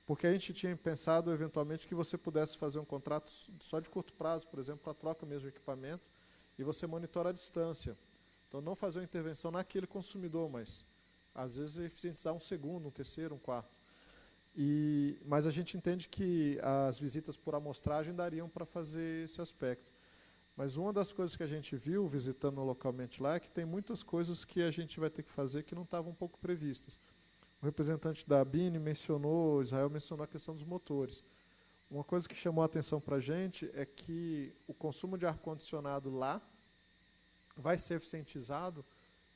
porque a gente tinha pensado eventualmente que você pudesse fazer um contrato só de curto prazo, por exemplo, para troca mesmo de equipamento, e você monitora a distância. Então, não fazer uma intervenção naquele consumidor, mas às vezes eficientizar um segundo, um terceiro, um quarto. Mas a gente entende que as visitas por amostragem dariam para fazer esse aspecto. Mas uma das coisas que a gente viu, visitando localmente lá, é que tem muitas coisas que a gente vai ter que fazer que não estavam um pouco previstas. O representante da ABINE mencionou, Israel mencionou a questão dos motores. Uma coisa que chamou a atenção para a gente é que o consumo de ar-condicionado lá vai ser eficientizado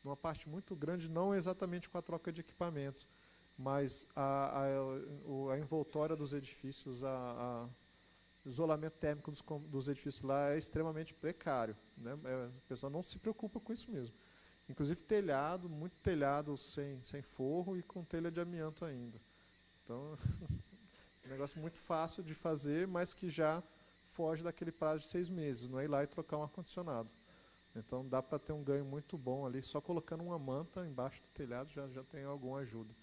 numa parte muito grande, não exatamente com a troca de equipamentos, mas a envoltória dos edifícios, o isolamento térmico dos edifícios lá é extremamente precário, né? A pessoa não se preocupa com isso mesmo. Inclusive telhado, muito telhado sem forro e com telha de amianto ainda. Então, é um negócio muito fácil de fazer, mas que já foge daquele prazo de 6 meses, não é ir lá e trocar um ar-condicionado. Então, dá para ter um ganho muito bom ali, só colocando uma manta embaixo do telhado já tem alguma ajuda.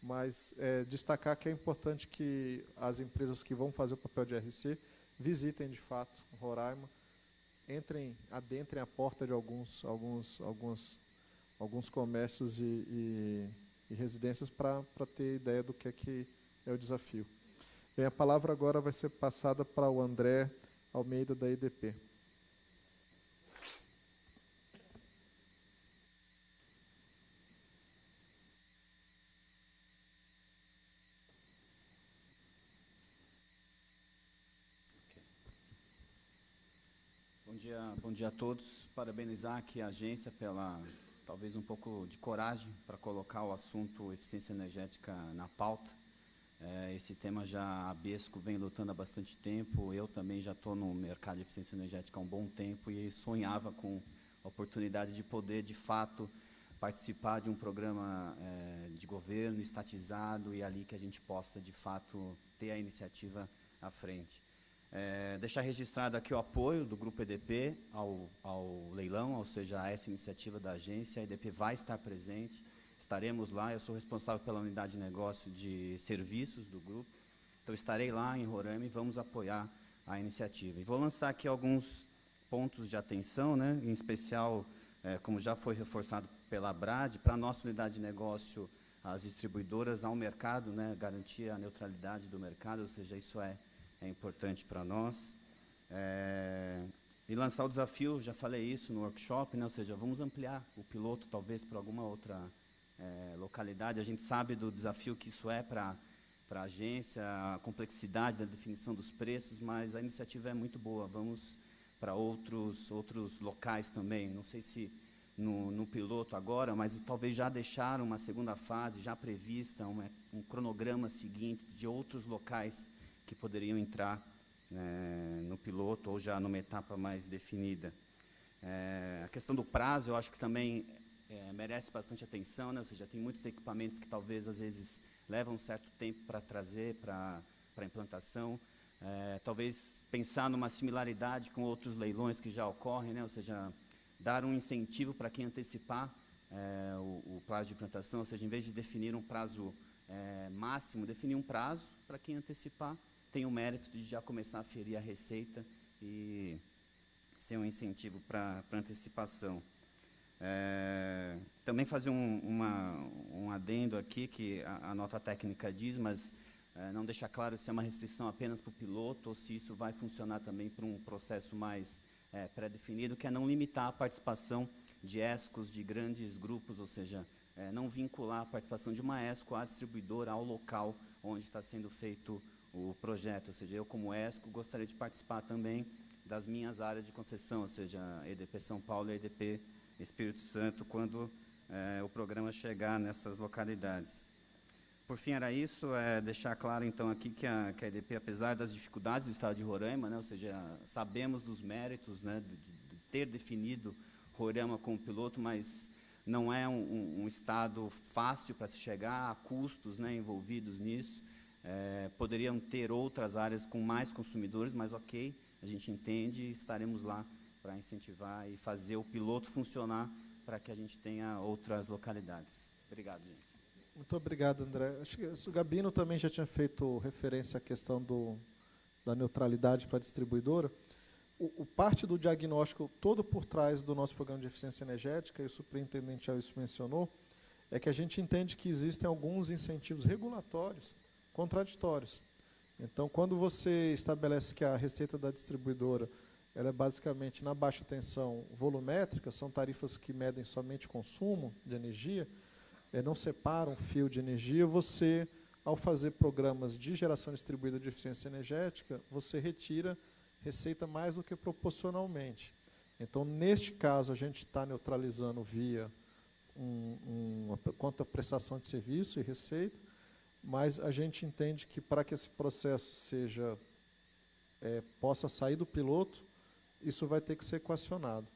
Mas destacar que é importante que as empresas que vão fazer o papel de RC visitem, de fato, Roraima, adentrem a porta de alguns comércios e residências para ter ideia do que é o desafio. Bem, a palavra agora vai ser passada para o André Almeida, da EDP. Bom dia a todos. Parabenizar aqui a agência pela, talvez, um pouco de coragem para colocar o assunto eficiência energética na pauta. Esse tema já a BESCO vem lutando há bastante tempo. Eu também já estou no mercado de eficiência energética há um bom tempo e sonhava com a oportunidade de poder, de fato, participar de um programa de governo estatizado e ali que a gente possa, de fato, ter a iniciativa à frente. Deixar registrado aqui o apoio do Grupo EDP ao leilão, ou seja, a essa iniciativa da agência. A EDP vai estar presente, estaremos lá. Eu sou responsável pela unidade de negócio de serviços do grupo, então estarei lá em Roraima e vamos apoiar a iniciativa. E vou lançar aqui alguns pontos de atenção, né? Em especial, como já foi reforçado pela Brad, para a nossa unidade de negócio, as distribuidoras ao mercado, né? Garantir a neutralidade do mercado, ou seja, isso é importante para nós. E lançar o desafio, já falei isso no workshop, né? Ou seja, vamos ampliar o piloto talvez para alguma outra localidade. A gente sabe do desafio que isso é para a agência, a complexidade da definição dos preços, mas a iniciativa é muito boa. Vamos para outros locais também. Não sei se no piloto agora, mas talvez já deixar uma segunda fase já prevista, um cronograma seguinte de outros locais que poderiam entrar no piloto ou já numa etapa mais definida. A questão do prazo, eu acho que também merece bastante atenção, né? Ou seja, tem muitos equipamentos que talvez, às vezes, levam um certo tempo para trazer para a implantação. Talvez pensar numa similaridade com outros leilões que já ocorrem, né? Ou seja, dar um incentivo para quem antecipar o prazo de implantação, ou seja, em vez de definir um prazo máximo, definir um prazo para quem antecipar, tem o mérito de já começar a ferir a receita e ser um incentivo para antecipação. Também fazer um adendo aqui, que a nota técnica diz, mas não deixa claro se é uma restrição apenas para o piloto ou se isso vai funcionar também para um processo mais pré-definido, que é não limitar a participação de ESCOs, de grandes grupos, ou seja, não vincular a participação de uma ESCO à distribuidora, ao local onde está sendo feito o projeto. Ou seja, eu como ESCO gostaria de participar também das minhas áreas de concessão, ou seja, EDP São Paulo e EDP Espírito Santo, quando o programa chegar nessas localidades. Por fim, era isso, deixar claro então aqui que a EDP, apesar das dificuldades do estado de Roraima, né, ou seja, sabemos dos méritos, né, de ter definido Roraima como piloto, mas não é um estado fácil para se chegar, há custos, né, envolvidos nisso. Poderiam ter outras áreas com mais consumidores, mas ok, a gente entende e estaremos lá para incentivar e fazer o piloto funcionar para que a gente tenha outras localidades. Obrigado, gente. Muito obrigado, André. Acho que o Gabino também já tinha feito referência à questão da neutralidade para a distribuidora. O parte do diagnóstico todo por trás do nosso programa de eficiência energética, e o superintendente Elcio mencionou, é que a gente entende que existem alguns incentivos regulatórios contraditórios. Então, quando você estabelece que a receita da distribuidora ela é basicamente na baixa tensão volumétrica, são tarifas que medem somente consumo de energia, não separam fio de energia, você, ao fazer programas de geração distribuída de eficiência energética, você retira receita mais do que proporcionalmente. Então, neste caso, a gente está neutralizando via uma conta prestação de serviço e receita, mas a gente entende que para que esse processo possa sair do piloto, isso vai ter que ser equacionado.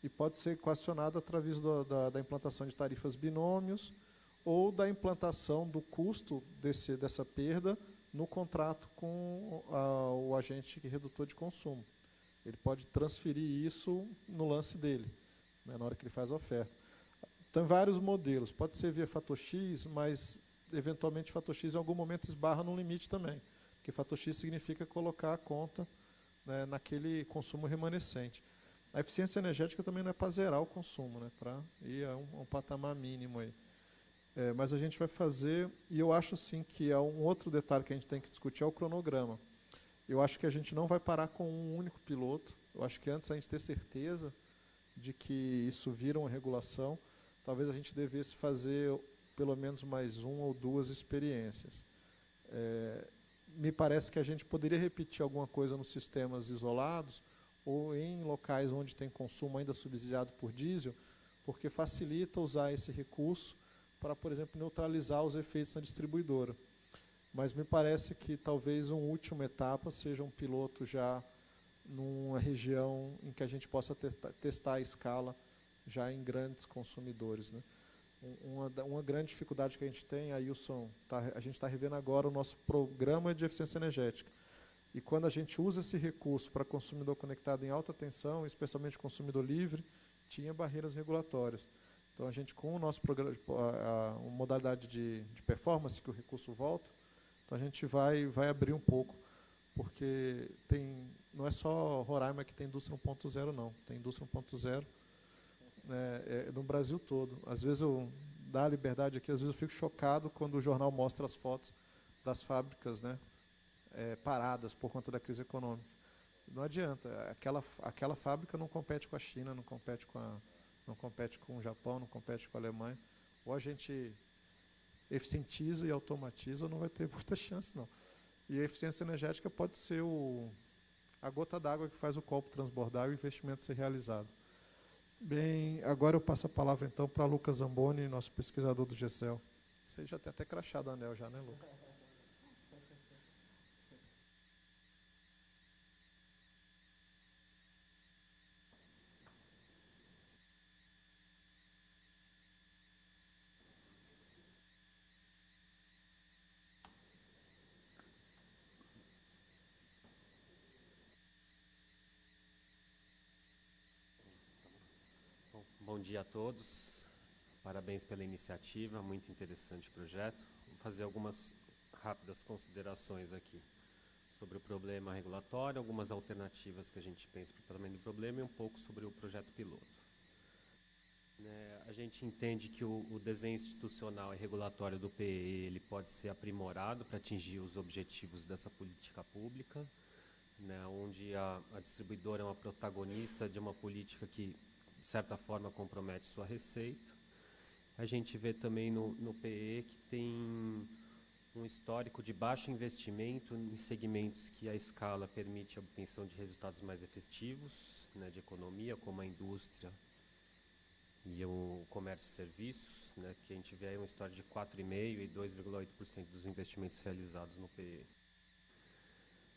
E pode ser equacionado através da implantação de tarifas binômios ou da implantação do custo dessa perda no contrato com o agente redutor de consumo. Ele pode transferir isso no lance dele, né, na hora que ele faz a oferta. Tem vários modelos, pode ser via fator X, mas eventualmente fator X em algum momento esbarra num limite também, porque fator X significa colocar a conta, né, naquele consumo remanescente. A eficiência energética também não é para zerar o consumo, né, para ir a um patamar mínimo aí. Mas a gente vai fazer, e eu acho sim que é um outro detalhe que a gente tem que discutir, é o cronograma. Eu acho que a gente não vai parar com um único piloto, eu acho que antes a gente ter certeza de que isso vira uma regulação, talvez a gente devesse fazer pelo menos mais uma ou duas experiências. Me parece que a gente poderia repetir alguma coisa nos sistemas isolados ou em locais onde tem consumo ainda subsidiado por diesel, porque facilita usar esse recurso para, por exemplo, neutralizar os efeitos na distribuidora. Mas me parece que talvez uma última etapa seja um piloto já numa região em que a gente possa testar a escala já em grandes consumidores, né? Uma grande dificuldade que a gente tem, Ailson, a gente está revendo agora o nosso programa de eficiência energética. E quando a gente usa esse recurso para consumidor conectado em alta tensão, especialmente consumidor livre, tinha barreiras regulatórias. Então, a gente, com o nosso programa, a modalidade de performance, que o recurso volta, então a gente vai abrir um pouco, porque não é só Roraima que tem indústria 1.0, não. Tem indústria 1.0 no Brasil todo. Às vezes dá a liberdade aqui, às vezes eu fico chocado quando o jornal mostra as fotos das fábricas, né, paradas por conta da crise econômica. Não adianta, aquela fábrica não compete com a China, não compete com o Japão, não compete com a Alemanha. Ou a gente eficientiza e automatiza, ou não vai ter muita chance, não. E a eficiência energética pode ser a gota d'água que faz o copo transbordar e o investimento ser realizado. Bem, agora eu passo a palavra então para Lucas Zamboni, nosso pesquisador do GECEL. Você já tem até crachá do anel já, né, Lucas? Bom dia a todos, parabéns pela iniciativa, muito interessante o projeto. Vou fazer algumas rápidas considerações aqui sobre o problema regulatório, algumas alternativas que a gente pensa para o tratamento do problema e um pouco sobre o projeto piloto. A gente entende que o desenho institucional e regulatório do PE ele pode ser aprimorado para atingir os objetivos dessa política pública, onde a distribuidora é uma protagonista de uma política que de certa forma compromete sua receita. A gente vê também no PE que tem um histórico de baixo investimento em segmentos que a escala permite a obtenção de resultados mais efetivos, de economia, como a indústria e o comércio e serviços, que a gente vê aí uma história de 4,5% e 2,8% dos investimentos realizados no PE.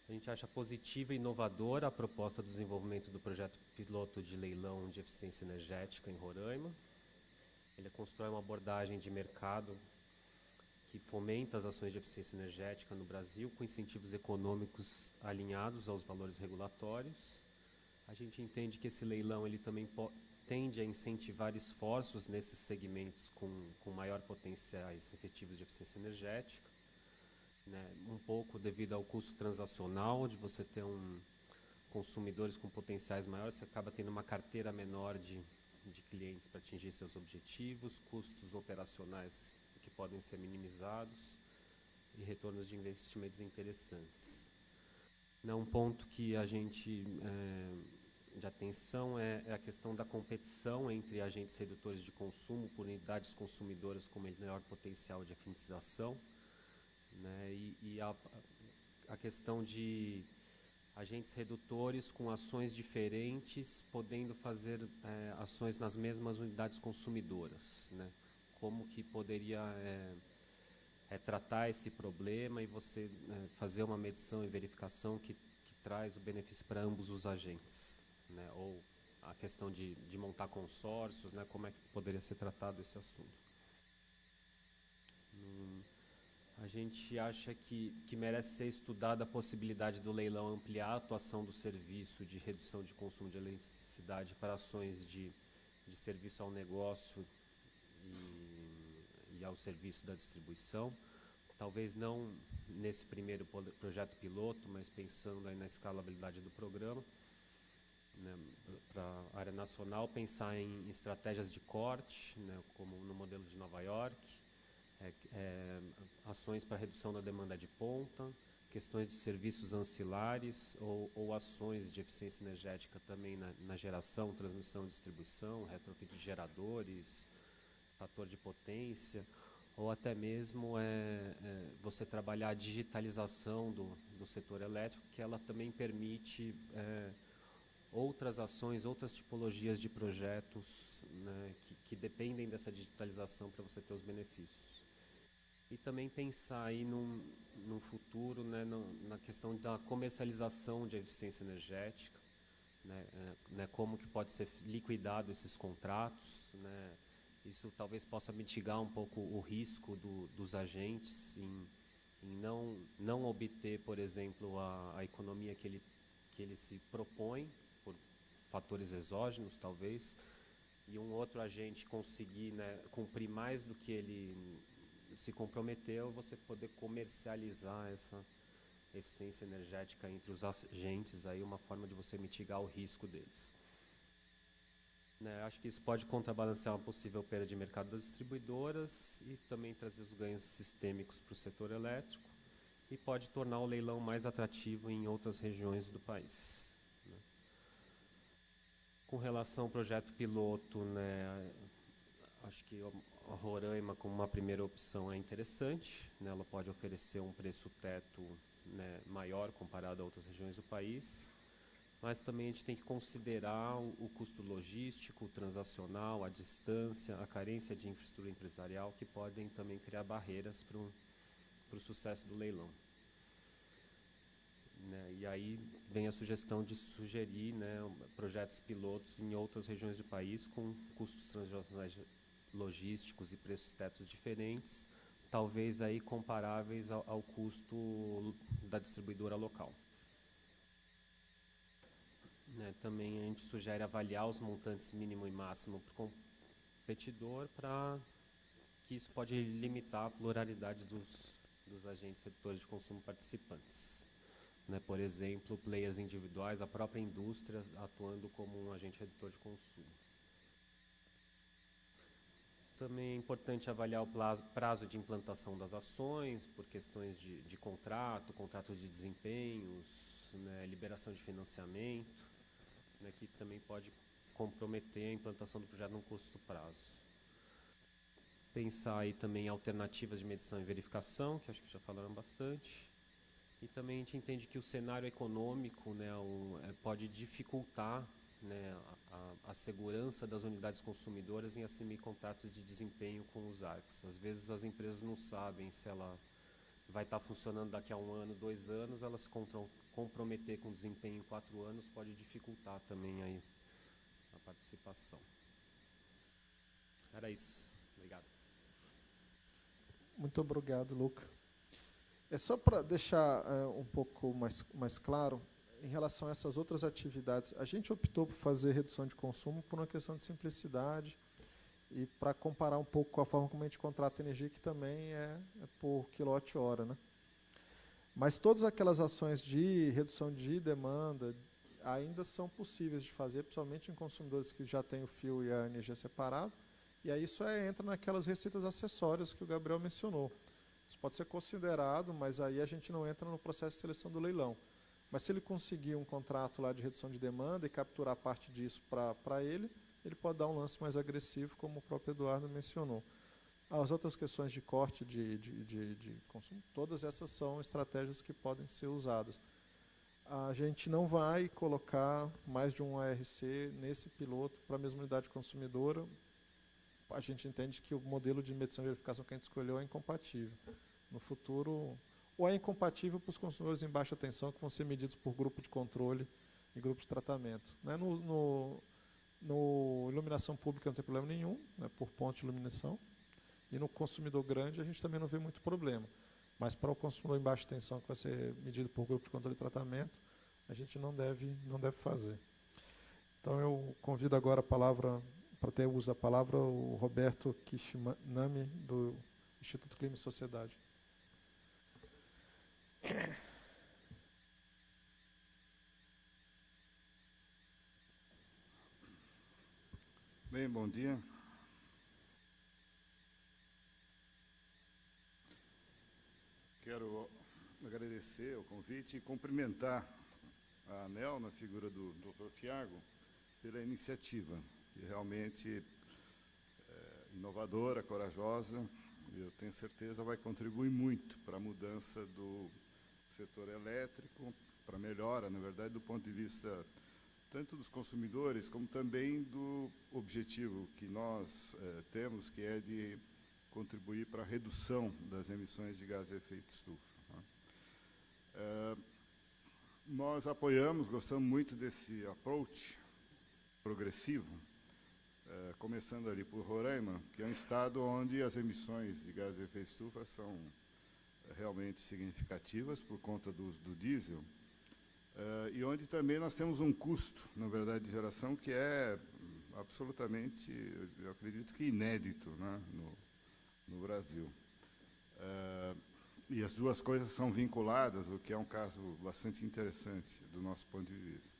A gente acha positiva e inovadora a proposta do desenvolvimento do projeto piloto de leilão de eficiência energética em Roraima. Ele constrói uma abordagem de mercado que fomenta as ações de eficiência energética no Brasil, com incentivos econômicos alinhados aos valores regulatórios. A gente entende que esse leilão ele também tende a incentivar esforços nesses segmentos com maior potenciais efetivos de eficiência energética, né? Um pouco devido ao custo transacional, de você ter consumidores com potenciais maiores, você acaba tendo uma carteira menor de clientes para atingir seus objetivos, custos operacionais que podem ser minimizados e retornos de investimentos interessantes. Um ponto que a gente de atenção é a questão da competição entre agentes redutores de consumo por unidades consumidoras com melhor potencial de afinização, né? E a questão de agentes redutores com ações diferentes, podendo fazer ações nas mesmas unidades consumidoras, né? Como que poderia tratar esse problema e você fazer uma medição e verificação que traz o benefício para ambos os agentes, né? Ou a questão de montar consórcios, né? Como é que poderia ser tratado esse assunto. A gente acha que merece ser estudada a possibilidade do leilão ampliar a atuação do serviço de redução de consumo de eletricidade para ações de serviço ao negócio e ao serviço da distribuição. Talvez não nesse primeiro projeto piloto, mas pensando aí na escalabilidade do programa, né, para a área nacional, pensar em estratégias de corte, né, como no modelo de Nova York, ações para redução da demanda de ponta, questões de serviços ancilares ou ações de eficiência energética também na geração, transmissão e distribuição, retrofit de geradores, fator de potência, ou até mesmo você trabalhar a digitalização do setor elétrico, que ela também permite outras ações, outras tipologias de projetos, né, que dependem dessa digitalização para você ter os benefícios. E também pensar aí num futuro, né, na questão da comercialização de eficiência energética, né, como que pode ser liquidado esses contratos, né. Isso talvez possa mitigar um pouco o risco dos agentes em não obter, por exemplo, a economia que ele se propõe, por fatores exógenos, talvez, e um outro agente conseguir, né, cumprir mais do que ele se comprometeu, você poder comercializar essa eficiência energética entre os agentes, aí uma forma de você mitigar o risco deles. Acho que isso pode contrabalancear uma possível perda de mercado das distribuidoras e também trazer os ganhos sistêmicos para o setor elétrico e pode tornar o leilão mais atrativo em outras regiões do país. Né. Com relação ao projeto piloto, né, acho que a Roraima, como uma primeira opção, é interessante, né, ela pode oferecer um preço teto, né, maior comparado a outras regiões do país. Mas também a gente tem que considerar o custo logístico, transacional, a distância, a carência de infraestrutura empresarial, que podem também criar barreiras para o sucesso do leilão. Né, e aí vem a sugestão de sugerir, né, projetos pilotos em outras regiões do país com custos transacionais logísticos e preços tetos diferentes, talvez aí comparáveis ao custo da distribuidora local. Também a gente sugere avaliar os montantes mínimo e máximo para o competidor, para que isso pode limitar a pluralidade dos agentes redutores de consumo participantes. Né, por exemplo, players individuais, a própria indústria atuando como um agente redutor de consumo. Também é importante avaliar o prazo de implantação das ações, por questões de contrato de desempenhos, né, liberação de financiamento, né, que também pode comprometer a implantação do projeto num curto prazo. Pensar aí também em alternativas de medição e verificação, que acho que já falaram bastante. E também a gente entende que o cenário econômico, né, pode dificultar, né, a segurança das unidades consumidoras em assumir contratos de desempenho com os ARCs. Às vezes as empresas não sabem se ela vai estar funcionando daqui a 1 ano, 2 anos, elas se comprometer com desempenho em 4 anos pode dificultar também aí a participação. Era isso. Obrigado. Muito obrigado, Luca. É só para deixar um pouco mais claro, em relação a essas outras atividades, a gente optou por fazer redução de consumo por uma questão de simplicidade e para comparar um pouco com a forma como a gente contrata energia, que também é por quilowatt-hora, né? Mas todas aquelas ações de redução de demanda ainda são possíveis de fazer, principalmente em consumidores que já têm o fio e a energia separado, e aí isso entra naquelas receitas acessórias que o Gabriel mencionou. Isso pode ser considerado, mas aí a gente não entra no processo de seleção do leilão. Mas se ele conseguir um contrato lá de redução de demanda e capturar parte disso para ele pode dar um lance mais agressivo, como o próprio Eduardo mencionou. As outras questões de corte de consumo, todas essas são estratégias que podem ser usadas. A gente não vai colocar mais de um ARC nesse piloto para a mesma unidade consumidora. A gente entende que o modelo de medição e verificação que a gente escolheu é incompatível. No futuro, ou é incompatível para os consumidores em baixa tensão, que vão ser medidos por grupo de controle e grupo de tratamento. Né? No iluminação pública não tem problema nenhum, né, por ponto de iluminação. E no consumidor grande a gente também não vê muito problema. Mas para o consumidor em baixa tensão, que vai ser medido por grupo de controle e tratamento, a gente não deve fazer. Então eu convido agora a palavra, para ter uso da palavra, o Roberto Kishinami, do Instituto Clima e Sociedade. Bem, bom dia. Quero agradecer o convite e cumprimentar a ANEEL, na figura do Dr. Tiago, pela iniciativa, que realmente é inovadora, corajosa, e eu tenho certeza vai contribuir muito para a mudança do setor elétrico, para a melhora, na verdade, do ponto de vista tanto dos consumidores, como também do objetivo que nós temos, que é de contribuir para a redução das emissões de gases de efeito estufa. Né? Nós apoiamos, gostamos muito desse approach progressivo, começando ali por Roraima, que é um estado onde as emissões de gases de efeito estufa são realmente significativas por conta do uso do diesel, e onde também nós temos um custo, na verdade, de geração que é absolutamente, eu acredito que inédito, né, no Brasil. E as duas coisas são vinculadas, o que é um caso bastante interessante do nosso ponto de vista.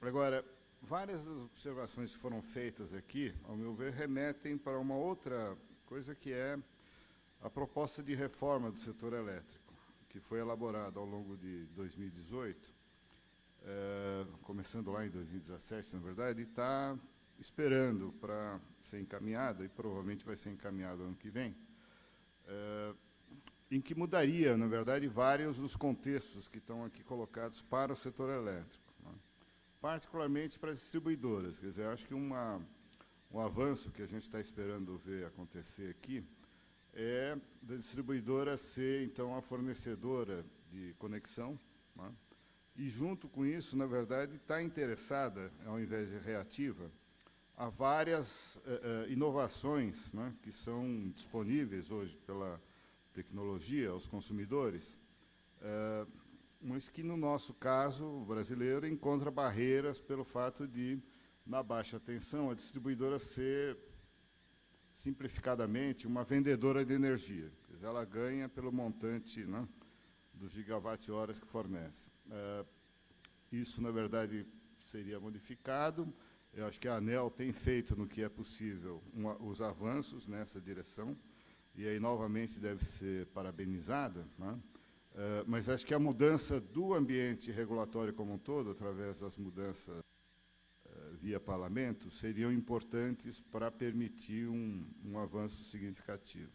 Agora, várias das observações que foram feitas aqui, ao meu ver, remetem para uma outra coisa, que é a proposta de reforma do setor elétrico, que foi elaborada ao longo de 2018, começando lá em 2017, na verdade, e está esperando para ser encaminhada, e provavelmente vai ser encaminhada ano que vem, em que mudaria, na verdade, vários dos contextos que estão aqui colocados para o setor elétrico, né? Particularmente para as distribuidoras. Quer dizer, acho que um avanço que a gente está esperando ver acontecer aqui é da distribuidora ser, então, a fornecedora de conexão, né? E, junto com isso, na verdade, está interessada, ao invés de reativa, a várias inovações, né, que são disponíveis hoje pela tecnologia aos consumidores, mas que, no nosso caso, o brasileiro encontra barreiras pelo fato de, na baixa tensão, a distribuidora ser, simplificadamente, uma vendedora de energia. Quer dizer, ela ganha pelo montante, né, dos gigawatt-horas que fornece. Isso, na verdade, seria modificado. Eu acho que a ANEEL tem feito, no que é possível, os avanços nessa direção, e aí, novamente, deve ser parabenizada, né? Mas acho que a mudança do ambiente regulatório como um todo, através das mudanças via parlamento, seriam importantes para permitir um avanço significativo.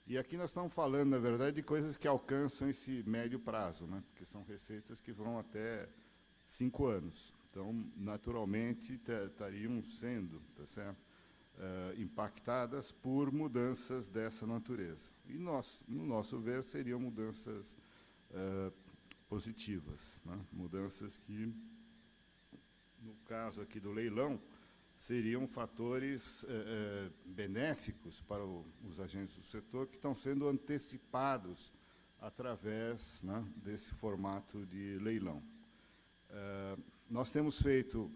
E aqui nós estamos falando, na verdade, de coisas que alcançam esse médio prazo, né? Porque são receitas que vão até 5 anos. Então, naturalmente, estariam sendo, tá certo, impactadas por mudanças dessa natureza. E no nosso ver, seriam mudanças positivas, né? Mudanças que, no caso aqui do leilão, seriam fatores benéficos para os agentes do setor que estão sendo antecipados através, né, desse formato de leilão. Nós temos feito,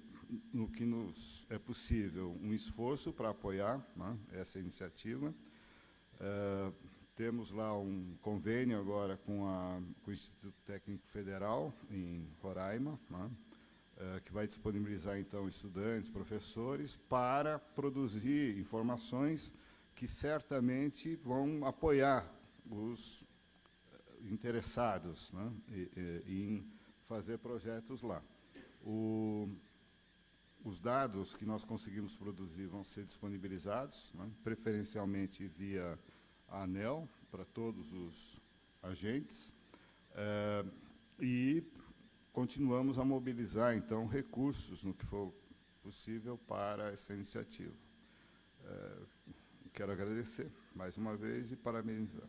no que nos é possível, um esforço para apoiar, né, essa iniciativa. Temos lá um convênio agora com o Instituto Técnico Federal, em Roraima, né, que vai disponibilizar, então, estudantes, professores, para produzir informações que certamente vão apoiar os interessados, né, em fazer projetos lá. Os dados que nós conseguimos produzir vão ser disponibilizados, né, preferencialmente via a ANEEL, para todos os agentes, e continuamos a mobilizar, então, recursos, no que for possível, para essa iniciativa. Quero agradecer, mais uma vez, e parabenizar.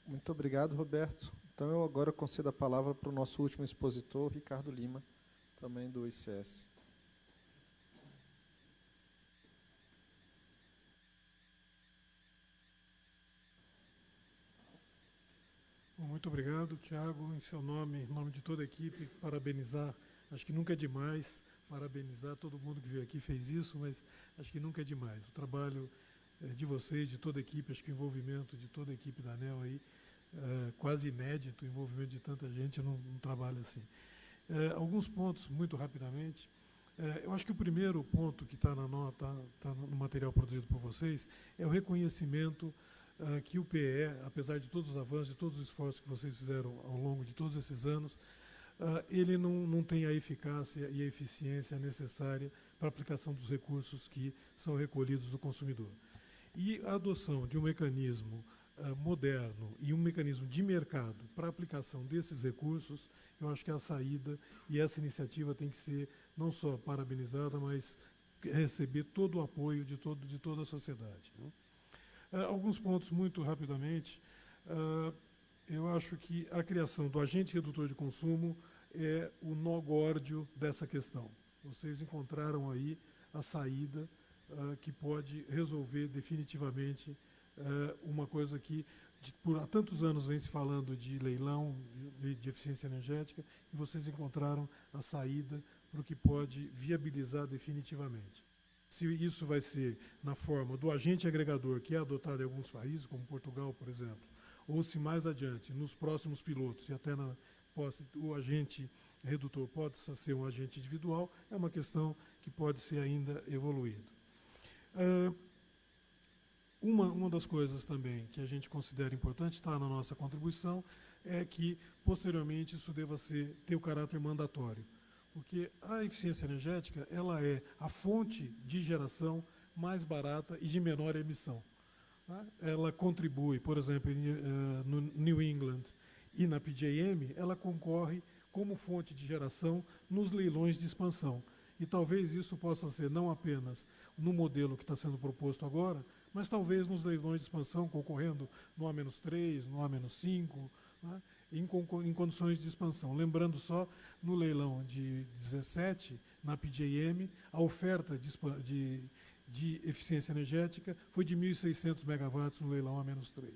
Muito obrigado, Roberto. Então, eu agora concedo a palavra para o nosso último expositor, Ricardo Lima, também do ICS. Muito obrigado, Tiago, em seu nome, em nome de toda a equipe, parabenizar, acho que nunca é demais parabenizar todo mundo que veio aqui, fez isso, mas acho que nunca é demais. O trabalho de vocês, de toda a equipe, acho que o envolvimento de toda a equipe da ANEEL aí, quase inédito, o envolvimento de tanta gente num trabalho assim. Alguns pontos, muito rapidamente. Eu acho que o primeiro ponto que está na nota, está no material produzido por vocês, é o reconhecimento que o PE, apesar de todos os avanços, de todos os esforços que vocês fizeram ao longo de todos esses anos, ele não tem a eficácia e a eficiência necessária para a aplicação dos recursos que são recolhidos do consumidor. E a adoção de um mecanismo moderno e um mecanismo de mercado para a aplicação desses recursos, eu acho que é a saída, e essa iniciativa tem que ser não só parabenizada, mas receber todo o apoio de toda a sociedade, né? Alguns pontos muito rapidamente. Eu acho que a criação do agente redutor de consumo é o nó górdio dessa questão. Vocês encontraram aí a saída que pode resolver definitivamente uma coisa que há tantos anos vem se falando de leilão, de eficiência energética, e vocês encontraram a saída para o que pode viabilizar definitivamente. Se isso vai ser na forma do agente agregador, que é adotado em alguns países, como Portugal, por exemplo, ou se mais adiante, nos próximos pilotos, e até o agente redutor pode ser um agente individual, é uma questão que pode ser ainda evoluída. Uma das coisas também que a gente considera importante, está na nossa contribuição, é que, posteriormente, isso deva ter o caráter mandatório. Porque a eficiência energética, ela é a fonte de geração mais barata e de menor emissão, tá? Ela contribui, por exemplo, no New England e na PJM, ela concorre como fonte de geração nos leilões de expansão. E talvez isso possa ser não apenas no modelo que está sendo proposto agora, mas talvez nos leilões de expansão concorrendo no A-3, no A-5, né? Em condições de expansão. Lembrando só, no leilão de 17, na PJM, a oferta de eficiência energética foi de 1.600 megawatts no leilão A-3,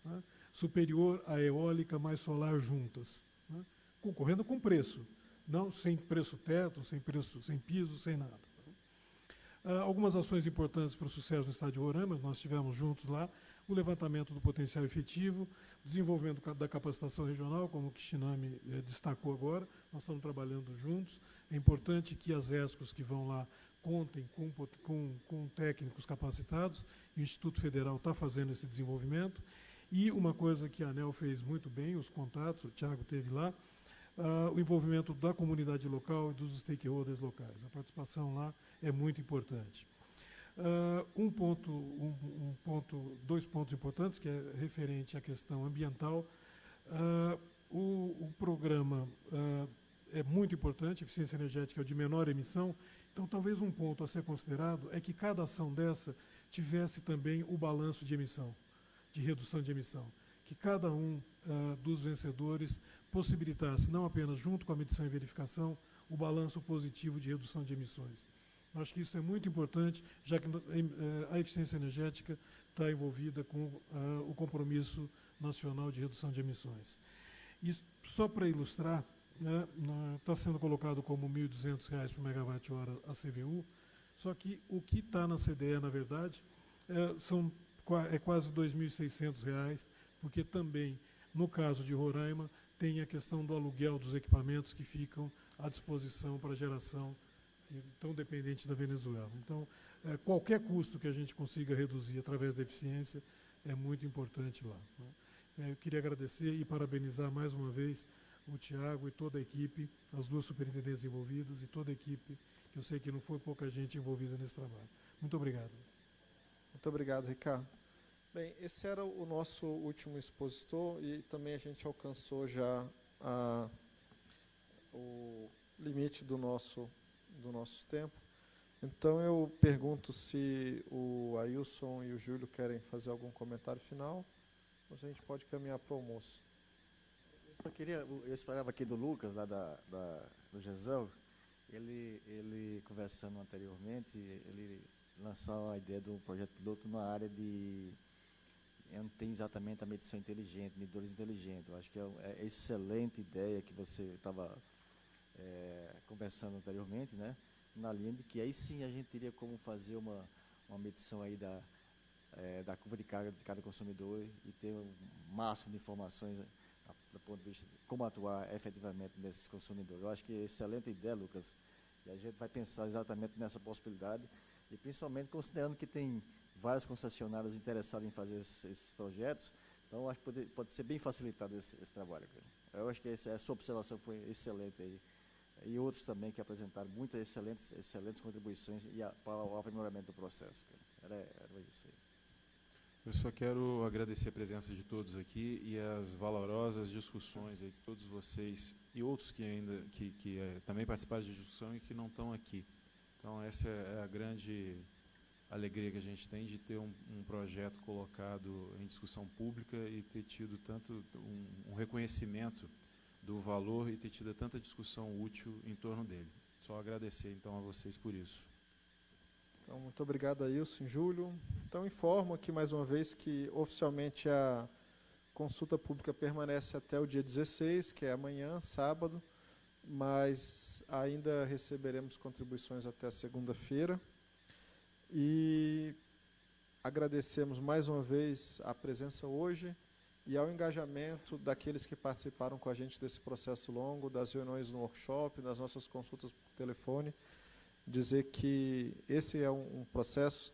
né? Superior à eólica mais solar juntas, né? Concorrendo com preço, não sem preço teto, sem piso, sem nada. Algumas ações importantes para o sucesso no estado de Roraima, nós tivemos juntos lá, o levantamento do potencial efetivo, desenvolvimento da capacitação regional, como o Kishinami destacou agora, nós estamos trabalhando juntos. É importante que as ESCOs que vão lá contem com técnicos capacitados, e o Instituto Federal está fazendo esse desenvolvimento. E uma coisa que a ANEEL fez muito bem, os contatos, o Tiago teve lá, o envolvimento da comunidade local e dos stakeholders locais. A participação lá é muito importante. Dois pontos importantes, que é referente à questão ambiental. O programa é muito importante, eficiência energética é o de menor emissão, então talvez um ponto a ser considerado é que cada ação dessa tivesse também o balanço de emissão, de redução de emissão, que cada um dos vencedores possibilitasse, não apenas junto com a medição e verificação, o balanço positivo de redução de emissões. Acho que isso é muito importante, já que a eficiência energética está envolvida com o compromisso nacional de redução de emissões. Isso, só para ilustrar, está sendo colocado como R$ 1.200 por megawatt-hora a CVU, só que o que está na CDE, na verdade, é quase R$ 2.600, porque também, no caso de Roraima, tem a questão do aluguel dos equipamentos que ficam à disposição para geração tão dependente da Venezuela. Então, qualquer custo que a gente consiga reduzir através da eficiência é muito importante lá, né? Eu queria agradecer e parabenizar mais uma vez o Tiago e toda a equipe, as duas superintendentes envolvidas e toda a equipe, que eu sei que não foi pouca gente envolvida nesse trabalho. Muito obrigado. Muito obrigado, Ricardo. Bem, esse era o nosso último expositor e também a gente alcançou já o limite do nosso tempo. Então, eu pergunto se o Ailson e o Júlio querem fazer algum comentário final, ou se a gente pode caminhar para o almoço. Eu esperava aqui do Lucas, lá do GESEL, ele conversando anteriormente, ele lançou a ideia do projeto piloto na área de... não tem exatamente a medição inteligente, medidores inteligentes. Eu acho que é excelente ideia que você estava conversando anteriormente, né? Na linha de que aí sim a gente teria como fazer uma medição aí da curva de carga de cada consumidor e ter um máximo de informações do ponto de vista de como atuar efetivamente nesses consumidores. Eu acho que é excelente ideia, Lucas, e a gente vai pensar exatamente nessa possibilidade e principalmente considerando que tem várias concessionárias interessadas em fazer esses projetos, então acho que pode ser bem facilitado esse trabalho, cara. Eu acho que a sua observação foi excelente aí. E outros também que apresentaram muitas excelentes contribuições para o aprimoramento do processo. Era isso aí. Eu só quero agradecer a presença de todos aqui e as valorosas discussões aí que todos vocês e outros que ainda também participaram de discussão e que não estão aqui. Então essa é a grande alegria que a gente tem de ter um projeto colocado em discussão pública e ter tido tanto um reconhecimento do valor e ter tido tanta discussão útil em torno dele. Só agradecer, então, a vocês por isso. Então, muito obrigado, Ailson e Júlio. Então, informo aqui mais uma vez que, oficialmente, a consulta pública permanece até o dia 16, que é amanhã, sábado, mas ainda receberemos contribuições até segunda-feira. E agradecemos mais uma vez a presença hoje e ao engajamento daqueles que participaram com a gente desse processo longo, das reuniões no workshop, das nossas consultas por telefone, dizer que esse é um processo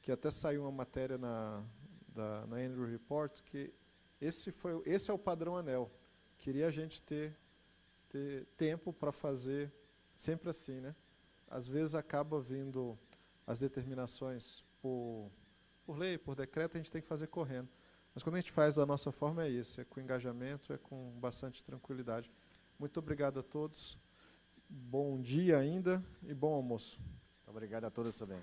que até saiu uma matéria na Annual Report, que esse é o padrão ANEEL. Queria a gente ter tempo para fazer sempre assim, né? Às vezes acaba vindo as determinações por lei, por decreto, a gente tem que fazer correndo. Mas quando a gente faz da nossa forma é isso, é com engajamento, é com bastante tranquilidade. Muito obrigado a todos, bom dia ainda e bom almoço. Obrigado a todos também.